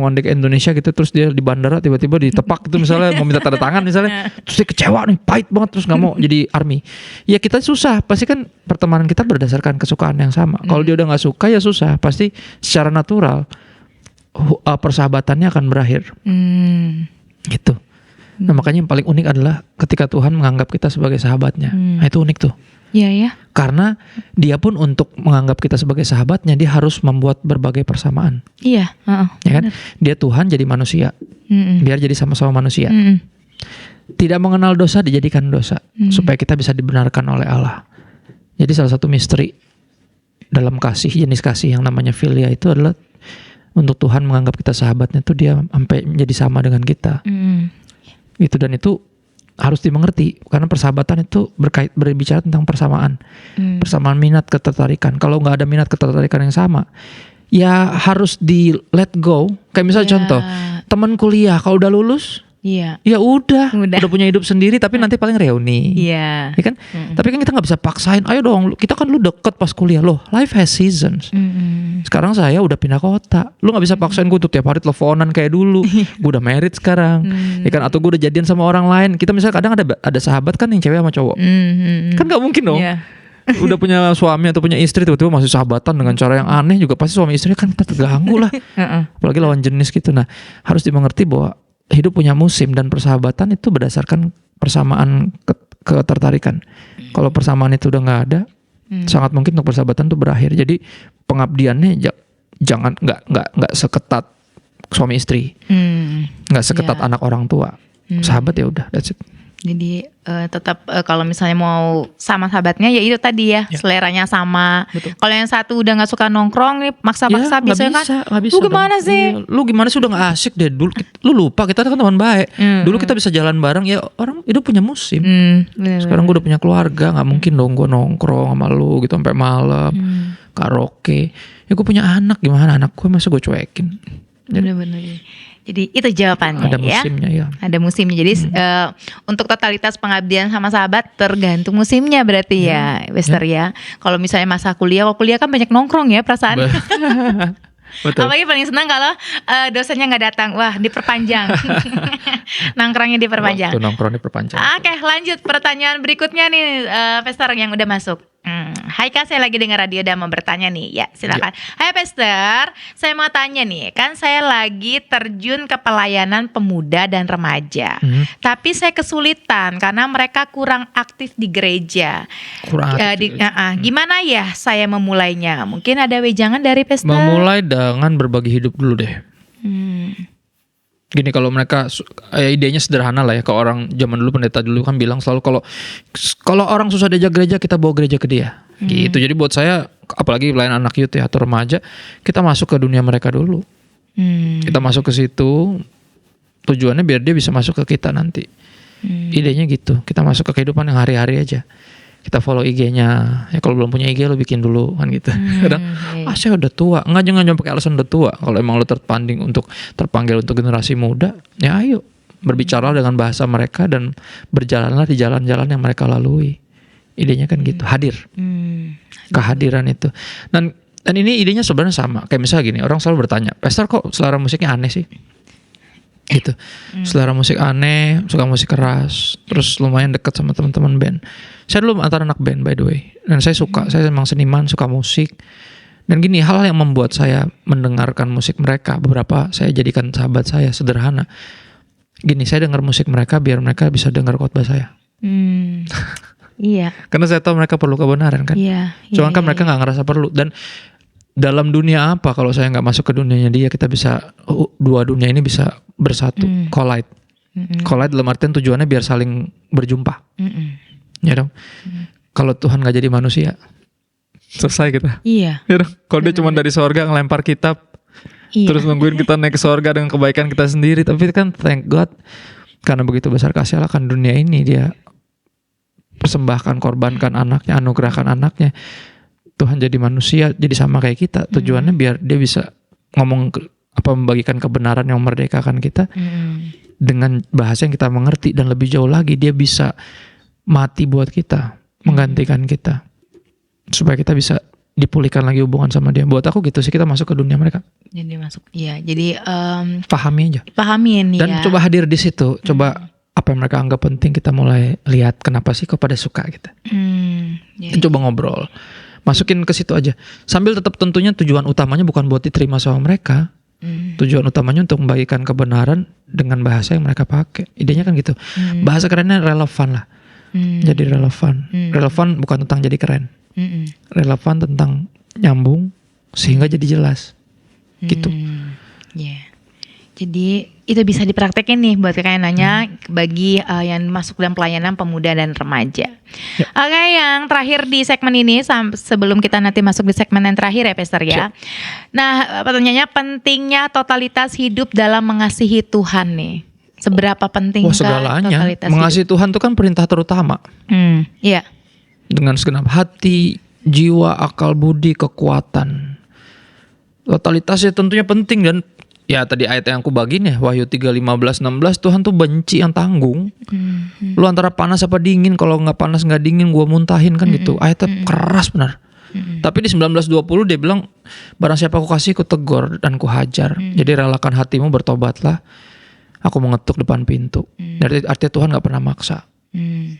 one day ke Indonesia gitu, terus dia di bandara tiba-tiba ditepak gitu misalnya mau minta tanda tangan misalnya, terus dia kecewa nih, pahit banget, terus nggak mau jadi Army. Ya kita susah, pasti kan pertemanan kita berdasarkan kesukaan yang sama. Kalau dia udah nggak suka ya susah, pasti secara natural persahabatannya akan berakhir. Gitu. Nah, makanya yang paling unik adalah ketika Tuhan menganggap kita sebagai sahabatnya. Nah, itu unik tuh. Iya ya. Karena dia pun untuk menganggap kita sebagai sahabatnya, dia harus membuat berbagai persamaan. Iya. Ya kan? Dia Tuhan jadi manusia. Biar jadi sama-sama manusia. Tidak mengenal dosa dijadikan dosa, supaya kita bisa dibenarkan oleh Allah. Jadi salah satu misteri dalam jenis kasih yang namanya filia itu adalah untuk Tuhan menganggap kita sahabatnya tuh dia sampai menjadi sama dengan kita. Gitu, dan itu harus dimengerti karena persahabatan itu berbicara tentang persamaan. Persamaan minat, ketertarikan. Kalau nggak ada minat ketertarikan yang sama, ya harus di let go. Kayak misalnya contoh, teman kuliah kalau udah lulus Iya. Ya udah Udah. punya hidup sendiri tapi nanti paling reuni. Iya. Ya kan? Tapi kan kita nggak bisa paksain. Ayo dong, kita kan lu deket pas kuliah loh. Life has seasons. Sekarang saya udah pindah kota. Lu nggak bisa paksain gue tuh tiap hari teleponan kayak dulu. Gue udah married sekarang. Ya kan? Atau gue udah jadian sama orang lain. Kita misalnya kadang ada sahabat kan yang cewek sama cowok. Kan nggak mungkin dong. Iya. Udah punya suami atau punya istri tiba-tiba masih sahabatan dengan cara yang aneh juga pasti suami istri kan terganggu lah. Apalagi lawan jenis gitu. Nah, harus dimengerti bahwa hidup punya musim dan persahabatan itu berdasarkan persamaan ketertarikan. Kalau persamaan itu udah nggak ada, sangat mungkin untuk persahabatan itu berakhir. Jadi pengabdiannya jangan nggak seketat suami istri, nggak seketat anak orang tua. Sahabat ya udah, that's it. Jadi tetap kalau misalnya mau sama sahabatnya ya itu tadi ya, seleranya sama. Kalau yang satu udah nggak suka nongkrong nih maksa-maksa biasanya kan. Lu gimana sih? Iya. Lu gimana sih udah nggak asik deh dulu. Lu lupa kita kan teman baik. Dulu kita bisa jalan bareng ya orang hidup punya musim. Sekarang gue udah punya keluarga, nggak mungkin dong gue nongkrong sama lu gitu sampai malam, karaoke. Ya gue punya anak, gimana anak gue masa gue cuekin? Bener-bener. Jadi itu jawabannya Ada ya. musimnya ya. Ada musimnya. Jadi untuk totalitas pengabdian sama sahabat tergantung musimnya berarti ya, Wester ya. Kalau misalnya masa kuliah, kalau kuliah kan banyak nongkrong ya perasaan. Betul. Apalagi paling senang kalau dosennya nggak datang, wah diperpanjang, nongkrongnya diperpanjang. Waktu nongkrong diperpanjang. Oke, lanjut pertanyaan berikutnya nih, Pester yang udah masuk. Hai Kak, saya lagi dengar radio dan mau bertanya nih. Ya, silakan. Hai Pester, saya mau tanya nih. Kan saya lagi terjun ke pelayanan pemuda dan remaja. Tapi saya kesulitan karena mereka kurang aktif di gereja. Gimana ya saya memulainya? Mungkin ada wejangan dari Pester? Memulai dengan berbagi hidup dulu deh. Gini, kalau mereka idenya sederhana lah ya, ke orang zaman dulu, pendeta dulu kan bilang selalu kalau orang susah diajak gereja, kita bawa gereja ke dia. Gitu. Jadi buat saya, apalagi pelayanan anak youth ya atau remaja, kita masuk ke dunia mereka dulu. Kita masuk ke situ, tujuannya biar dia bisa masuk ke kita nanti. Idenya gitu, kita masuk ke kehidupan yang hari-hari aja. Kita follow IG-nya. Ya kalau belum punya IG lo bikin dulu kan gitu. Kadang saya udah tua. Jangan pakai alasan udah tua. Kalau emang lo terpanggil untuk generasi muda, ya ayo berbicara dengan bahasa mereka dan berjalanlah di jalan-jalan yang mereka lalui. Idenya kan gitu, hadir. Kehadiran itu. Dan ini idenya sebenarnya sama. Kayak misalnya gini, orang selalu bertanya, "Pastor kok selera musiknya aneh sih?" Gitu. Selera musik aneh, suka musik keras, terus lumayan dekat sama teman-teman band. Saya dulu antara anak band by the way, dan saya suka, saya memang seniman, suka musik. Dan gini, hal yang membuat saya mendengarkan musik mereka, beberapa saya jadikan sahabat saya, sederhana. Gini, saya dengar musik mereka biar mereka bisa dengar khotbah saya. Iya. Karena saya tahu mereka perlu kebenaran kan. Cuma kan mereka nggak ngerasa perlu. Dan dalam dunia apa kalau saya nggak masuk ke dunianya dia, kita bisa dua dunia ini bisa bersatu, collide. Collide dalam artian tujuannya biar saling berjumpa. Ya dong. Kalau Tuhan nggak jadi manusia, selesai kita. Iya. Ya dong. Kalau dia cuma dari sorga ngelempar kitab, terus nungguin kita naik ke sorga dengan kebaikan kita sendiri. Tapi kan thank God, karena begitu besar kasih Allah kan dunia ini, dia persembahkan, korbankan anaknya, anugerahkan anaknya. Tuhan jadi manusia, jadi sama kayak kita. Tujuannya biar dia bisa membagikan kebenaran yang memerdekakan kita dengan bahasa yang kita mengerti, dan lebih jauh lagi dia bisa mati buat kita, menggantikan kita, supaya kita bisa dipulihkan lagi hubungan sama dia. Buat aku gitu sih, kita masuk ke dunia mereka. Jadi masuk, iya. Jadi pahami aja. Pahamin ya. Dan coba hadir di situ. Coba apa yang mereka anggap penting, kita mulai lihat kenapa sih kok pada suka gitu. Dan coba ngobrol. Masukin ke situ aja. Sambil tetap tentunya tujuan utamanya bukan buat diterima sama mereka. Tujuan utamanya untuk membagikan kebenaran dengan bahasa yang mereka pakai. Idenya kan gitu. Bahasa kerennya relevan lah. Jadi relevan. Relevan bukan tentang jadi keren. Relevan tentang nyambung sehingga jadi jelas. Gitu. Jadi itu bisa dipraktekin nih buat kakak yang nanya, bagi yang masuk dalam pelayanan pemuda dan remaja. Oke, yang terakhir di segmen ini, sebelum kita nanti masuk di segmen yang terakhir ya Pastor ya. Nah, pertanyaannya, pentingnya totalitas hidup dalam mengasihi Tuhan nih. Seberapa penting segalanya. totalitas Mengasihi hidup? Tuhan itu kan perintah terutama. Iya. Dengan segenap hati, jiwa, akal, budi, kekuatan. Totalitas ya tentunya penting, dan Ya tadi ayat yang aku bagiin ya, Wahyu 3:15-16, Tuhan tuh benci yang tanggung. Lu antara panas apa dingin, kalau nggak panas nggak dingin gua muntahin kan gitu. Ayatnya keras benar. Tapi di 19:20 dia bilang, barang siapa aku kasih ku tegur dan ku hajar. Jadi relakan hatimu, bertobatlah. Aku mengetuk depan pintu. Dari artinya Tuhan nggak pernah maksa.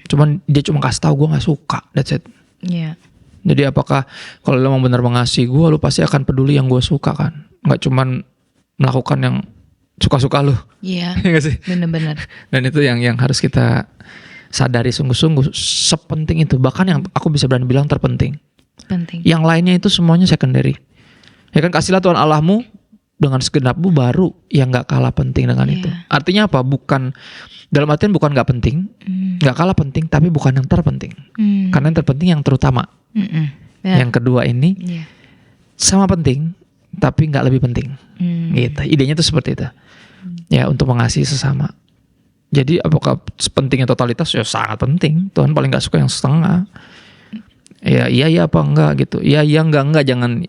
Cuman dia cuma kasih tahu gue nggak suka. That's it. Iya. Jadi apakah kalau lu mau benar mengasihi gue, lu pasti akan peduli yang gue suka kan? Nggak cuman melakukan yang suka-suka lu. Iya. Iya nggak sih? Benar-benar. Dan itu yang harus kita sadari sungguh-sungguh, sepenting itu. Bahkan yang aku bisa berani bilang terpenting. Penting. Yang lainnya itu semuanya secondary. Ya kan, kasihlah Tuhan Allahmu dengan segenapmu, baru yang nggak kalah penting dengan itu. Artinya apa? Bukan dalam artian bukan nggak penting, nggak kalah penting, tapi bukan yang terpenting. Karena yang terpenting yang terutama. Yang kedua ini sama penting, tapi nggak lebih penting. Gitu. Idenya tuh seperti itu. Ya, untuk mengasihi sesama. Jadi apakah pentingnya totalitas? Ya sangat penting. Tuhan paling nggak suka yang setengah. Ya iya apa enggak gitu. Ya enggak, jangan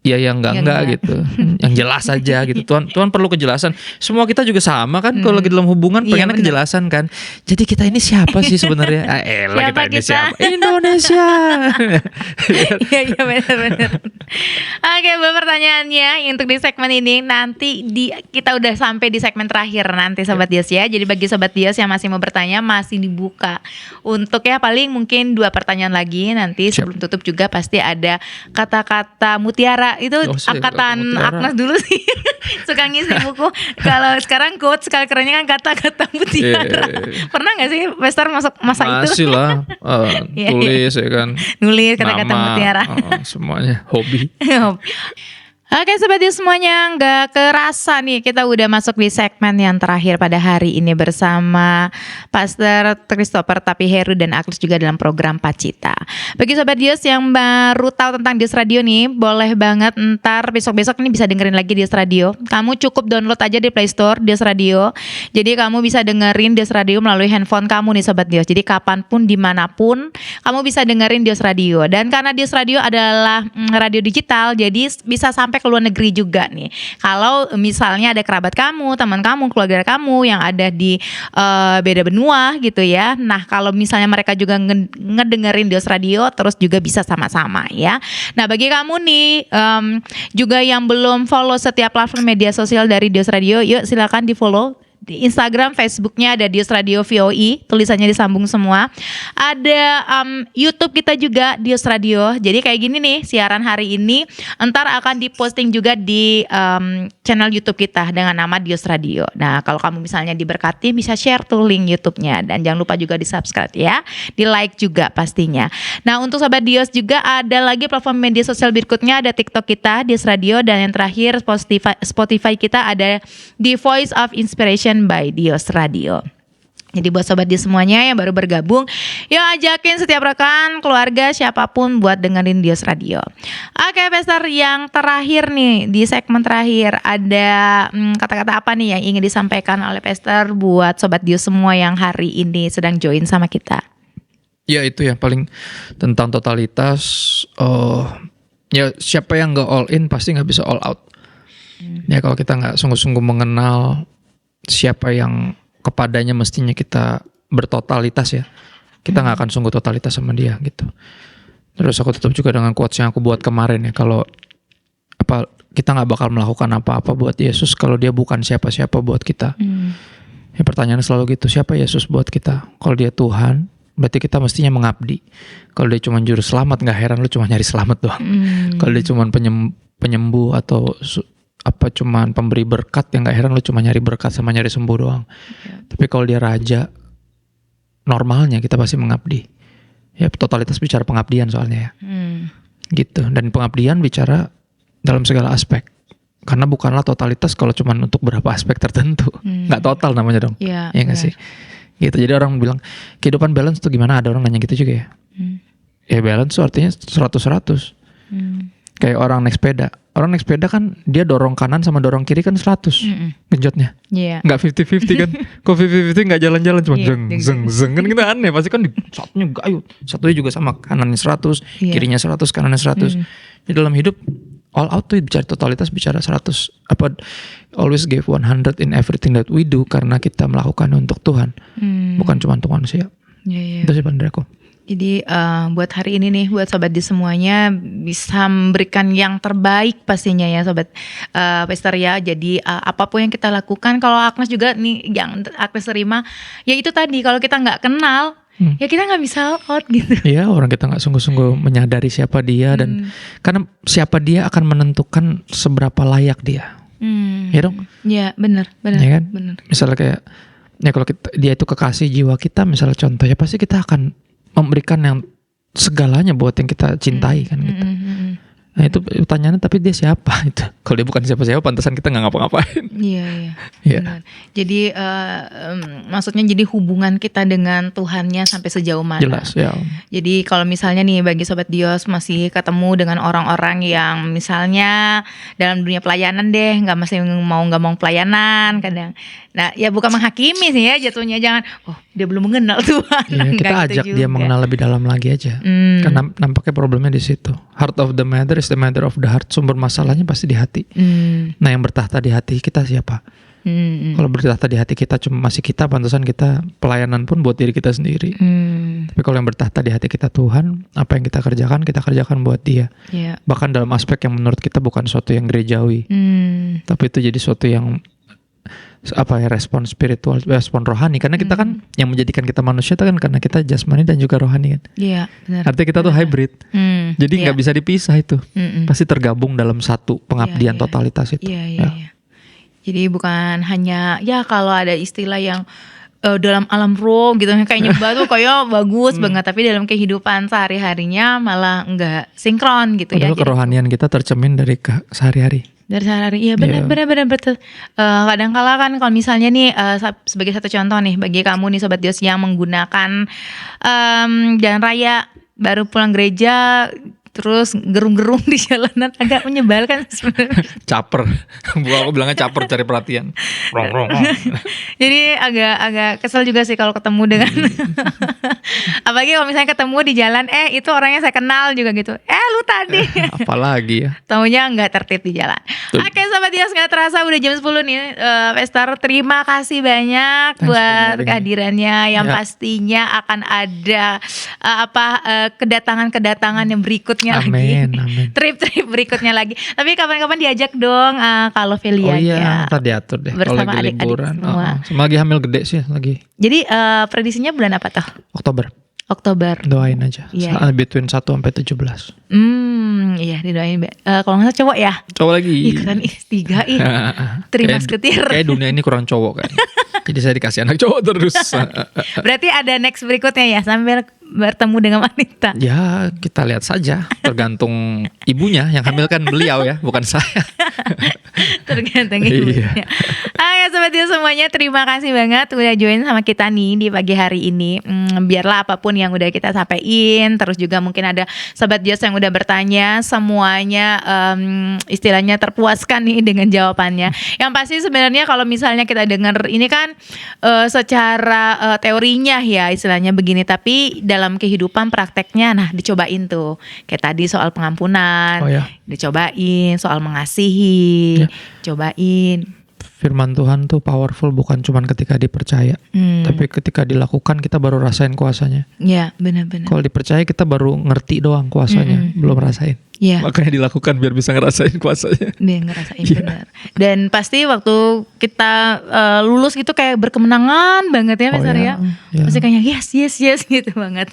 ya enggak gitu. Yang jelas aja gitu. Tuhan perlu kejelasan. Semua kita juga sama kan, kalau lagi dalam hubungan pengennya kejelasan kan. Jadi kita ini siapa sih sebenarnya? Siapa ini kita? siapa? Indonesia. Iya benar-benar. Oke, pertanyaannya untuk di segmen ini nanti kita udah sampai di segmen terakhir nanti Sobat Dios ya. Jadi bagi Sobat Dios yang masih mau bertanya, masih dibuka untuk ya paling mungkin 2 pertanyaan lagi nanti. Sebelum tutup juga pasti ada kata-kata mutiara. Itu angkatan Agnes dulu sih. Suka ngisi buku. Kalau sekarang quotes sekali kerennya kan kata-kata mutiara. Pernah gak sih Pastor masuk masa itu? Masih lah. Tulis ya kan. Nulis kata-kata mutiara. Semuanya hobi. Oke Sobat Dios semuanya, gak kerasa nih kita udah masuk di segmen yang terakhir pada hari ini bersama Pastor Christopher Tapiheru dan Agnes juga dalam program Pacita. Bagi Sobat Dios yang baru tahu tentang Dios Radio nih, boleh banget ntar besok-besok ini bisa dengerin lagi Dios Radio. Kamu cukup download aja di Play Store Dios Radio. Jadi kamu bisa dengerin Dios Radio melalui handphone kamu nih Sobat Dios. Jadi kapanpun, dimanapun kamu bisa dengerin Dios Radio. Dan karena Dios Radio adalah radio digital, jadi bisa sampai ke luar negeri juga nih. Kalau misalnya ada kerabat kamu, teman kamu, keluarga kamu yang ada di beda benua gitu ya. Nah, kalau misalnya mereka juga ngedengerin Dios Radio, terus juga bisa sama-sama ya. Nah, bagi kamu nih juga yang belum follow setiap platform media sosial dari Dios Radio, yuk silakan di-follow. Di Instagram, Facebooknya ada Dios Radio VOI, tulisannya disambung semua. Ada YouTube kita juga Dios Radio. Jadi kayak gini nih siaran hari ini, entar akan diposting juga di channel YouTube kita dengan nama Dios Radio. Nah kalau kamu misalnya diberkati bisa share tuh link YouTube-nya, dan jangan lupa juga di subscribe ya, di like juga pastinya. Nah untuk Sobat Dios juga ada lagi platform media sosial berikutnya, ada TikTok kita Dios Radio, dan yang terakhir Spotify kita ada The Voice of Inspiration by Dios Radio. Jadi buat Sobat Dios semuanya yang baru bergabung, yuk ajakin setiap rekan, keluarga, siapapun buat dengerin Dios Radio. Oke Pastor, yang terakhir nih, di segmen terakhir ada kata-kata apa nih yang ingin disampaikan oleh Pastor buat Sobat Dios semua yang hari ini sedang join sama kita? Ya itu ya, paling tentang totalitas. Ya siapa yang gak all in pasti gak bisa all out. Ya kalau kita gak sungguh-sungguh mengenal siapa yang kepadanya mestinya kita bertotalitas ya, kita gak akan sungguh totalitas sama dia gitu. Terus aku tutup juga dengan quotes yang aku buat kemarin ya, kalau kita gak bakal melakukan apa-apa buat Yesus kalau dia bukan siapa-siapa buat kita. Ya pertanyaannya selalu gitu, siapa Yesus buat kita? Kalau dia Tuhan, berarti kita mestinya mengabdi. Kalau dia cuma juru selamat, gak heran lu cuma nyari selamat doang. Kalau dia cuma penyembuh atau cuman pemberi berkat, yang gak heran lu cuma nyari berkat sama nyari sembuh doang. Tapi kalau dia raja, normalnya kita pasti mengabdi. Ya totalitas bicara pengabdian soalnya ya. Gitu. Dan pengabdian bicara dalam segala aspek. Karena bukanlah totalitas kalau cuma untuk beberapa aspek tertentu. Gak total namanya dong. Ya gak sih? Gitu. Jadi orang bilang kehidupan balance tuh gimana? Ada orang nanya gitu juga ya. Ya balance tuh artinya 100-100. Kayak orang naik sepeda. Orang naik sepeda kan dia dorong kanan sama dorong kiri kan 100 genjotnya. Nggak 50-50 kan. Kok 50-50 nggak jalan-jalan cuma zeng kan, kita aneh. Pasti kan satunya gayut. Satunya juga sama, kanannya 100, kirinya 100, kanannya 100. Di dalam hidup all out tuh bicara totalitas, bicara 100 apa, always give 100 in everything that we do, karena kita melakukan untuk Tuhan, bukan cuma untuk manusia. Itu sih pandang aku. Jadi buat hari ini nih, buat sobat di semuanya bisa memberikan yang terbaik pastinya ya sobat Pastor ya. Jadi apapun yang kita lakukan, kalau Agnes juga nih yang Agnes terima, ya itu tadi, kalau kita nggak kenal, ya kita nggak bisa out gitu. Iya, orang kita nggak sungguh-sungguh menyadari siapa dia, dan karena siapa dia akan menentukan seberapa layak dia. Ya dong. Ya benar. Ya kan? Benar. Misalnya kayak, ya kalau dia itu kekasih jiwa kita, misalnya contoh, ya pasti kita akan memberikan yang segalanya buat yang kita cintai kan gitu. Nah itu pertanyaannya, tapi dia siapa itu? Kalau dia bukan siapa-siapa, pantasan kita nggak ngapa-ngapain. Iya. Benar. Jadi maksudnya jadi hubungan kita dengan Tuhannya sampai sejauh mana? Jelas ya. Jadi kalau misalnya nih bagi sobat Dios masih ketemu dengan orang-orang yang misalnya dalam dunia pelayanan deh, nggak mau pelayanan kadang. Nah ya bukan menghakimi sih ya jatuhnya, jangan dia belum mengenal Tuhan. Iya, kita ajak gitu dia mengenal lebih dalam lagi aja. Karena nampaknya problemnya di situ. Heart of the matter is the matter of the heart. Sumber masalahnya pasti di hati. Nah yang bertahta di hati kita siapa? Kalau bertahta di hati kita cuma masih kita, pantasan kita pelayanan pun buat diri kita sendiri. Tapi kalau yang bertahta di hati kita Tuhan, apa yang kita kerjakan buat Dia. Bahkan dalam aspek yang menurut kita bukan sesuatu yang gerejawi, tapi itu jadi sesuatu yang respon spiritual, respon rohani. Karena kita kan yang menjadikan kita manusia itu kan karena kita jasmani dan juga rohani kan. Iya, benar. Artinya kita tuh hybrid. Jadi nggak bisa dipisah itu. Pasti tergabung dalam satu pengabdian totalitas itu. Iya. Jadi bukan hanya kalau ada istilah yang dalam alam roh gitu kayak nyembah tuh kayak bagus banget, tapi dalam kehidupan sehari-harinya malah enggak sinkron gitu. Padahal kerohanian kita tercermin dari sehari-hari. Dari sehari-hari, iya benar betul. Kadang-kala kan kalau misalnya nih sebagai satu contoh nih bagi kamu nih sobat Dios yang menggunakan jalan raya baru pulang gereja, terus gerung-gerung di jalanan, agak menyebalkan sebenarnya. Caper, aku bilangnya caper, cari perhatian. Rong. Jadi agak kesel juga sih kalau ketemu dengan apalagi kalau misalnya ketemu di jalan, itu orangnya saya kenal juga gitu. Lu tadi. Apalagi ya. Taunya nggak tertib di jalan. Oke sobat Dios, nggak terasa udah jam 10 nih. Pastor terima kasih banyak buat kehadirannya yang pastinya akan ada kedatangan yang berikutnya. Amin. Trip berikutnya lagi. Tapi kapan-kapan diajak dong kalau Velia. Oh iya, ntar diatur deh. Bersama kalau lagi adik-adik liburan. semua. Sama lagi hamil gede sih lagi. Jadi prediksinya bulan apa tuh? Oktober. Doain aja. Between 1 sampai 17. Iya didoain. Kalau nggak salah cowok ya? Cowok lagi. Keren 3 terima seketir. Kayak dunia ini kurang cowok kan. Jadi saya dikasih anak cowok terus. Berarti ada next berikutnya ya, sambil bertemu dengan wanita. Ya kita lihat saja, tergantung ibunya yang hamilkan beliau ya, bukan saya. Tergantung ibunya. Oke sobat Dios semuanya, terima kasih banget udah join sama kita nih di pagi hari ini. Biarlah apapun yang udah kita sampaikan, terus juga mungkin ada sobat Dios yang udah bertanya, semuanya istilahnya terpuaskan nih dengan jawabannya. Yang pasti sebenarnya kalau misalnya kita dengar ini kan secara teorinya ya istilahnya begini, tapi dalam kehidupan prakteknya dicobain tuh. Kayak tadi soal pengampunan, dicobain, soal mengasihi, cobain. Firman Tuhan tuh powerful bukan cuma ketika dipercaya, tapi ketika dilakukan kita baru rasain kuasanya. Iya, benar-benar. Kalau dipercaya kita baru ngerti doang kuasanya, belum rasain. Iya. Makanya dilakukan biar bisa ngerasain kuasanya. Biar ngerasain benar. Dan pasti waktu kita lulus gitu kayak berkemenangan banget ya Pastor ya. Pasti kayak yes gitu banget.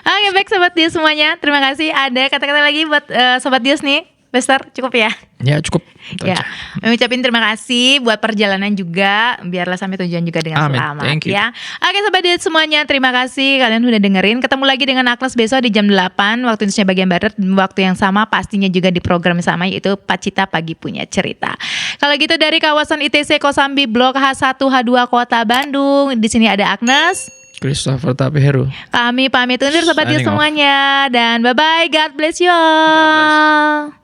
Oke, baik sobat Dios semuanya, terima kasih. Ada kata-kata lagi buat sobat Dios nih, Pastor, cukup ya? Ya cukup. Ya, mengucapin terima kasih buat perjalanan juga, biarlah sampai tujuan juga dengan selamat ya. Oke sobat Dios semuanya, terima kasih kalian udah dengerin. Ketemu lagi dengan Agnes besok di jam 8 waktu Indonesia bagian barat, waktu yang sama pastinya juga di program yang sama, yaitu Pacita Pagi Punya Cerita. Kalau gitu dari kawasan ITC Kosambi Blok H1 H2 Kota Bandung, di sini ada Agnes, Christopher Tapiheru. Kami pamit undur sobat Dios semuanya, dan bye bye, God bless you all.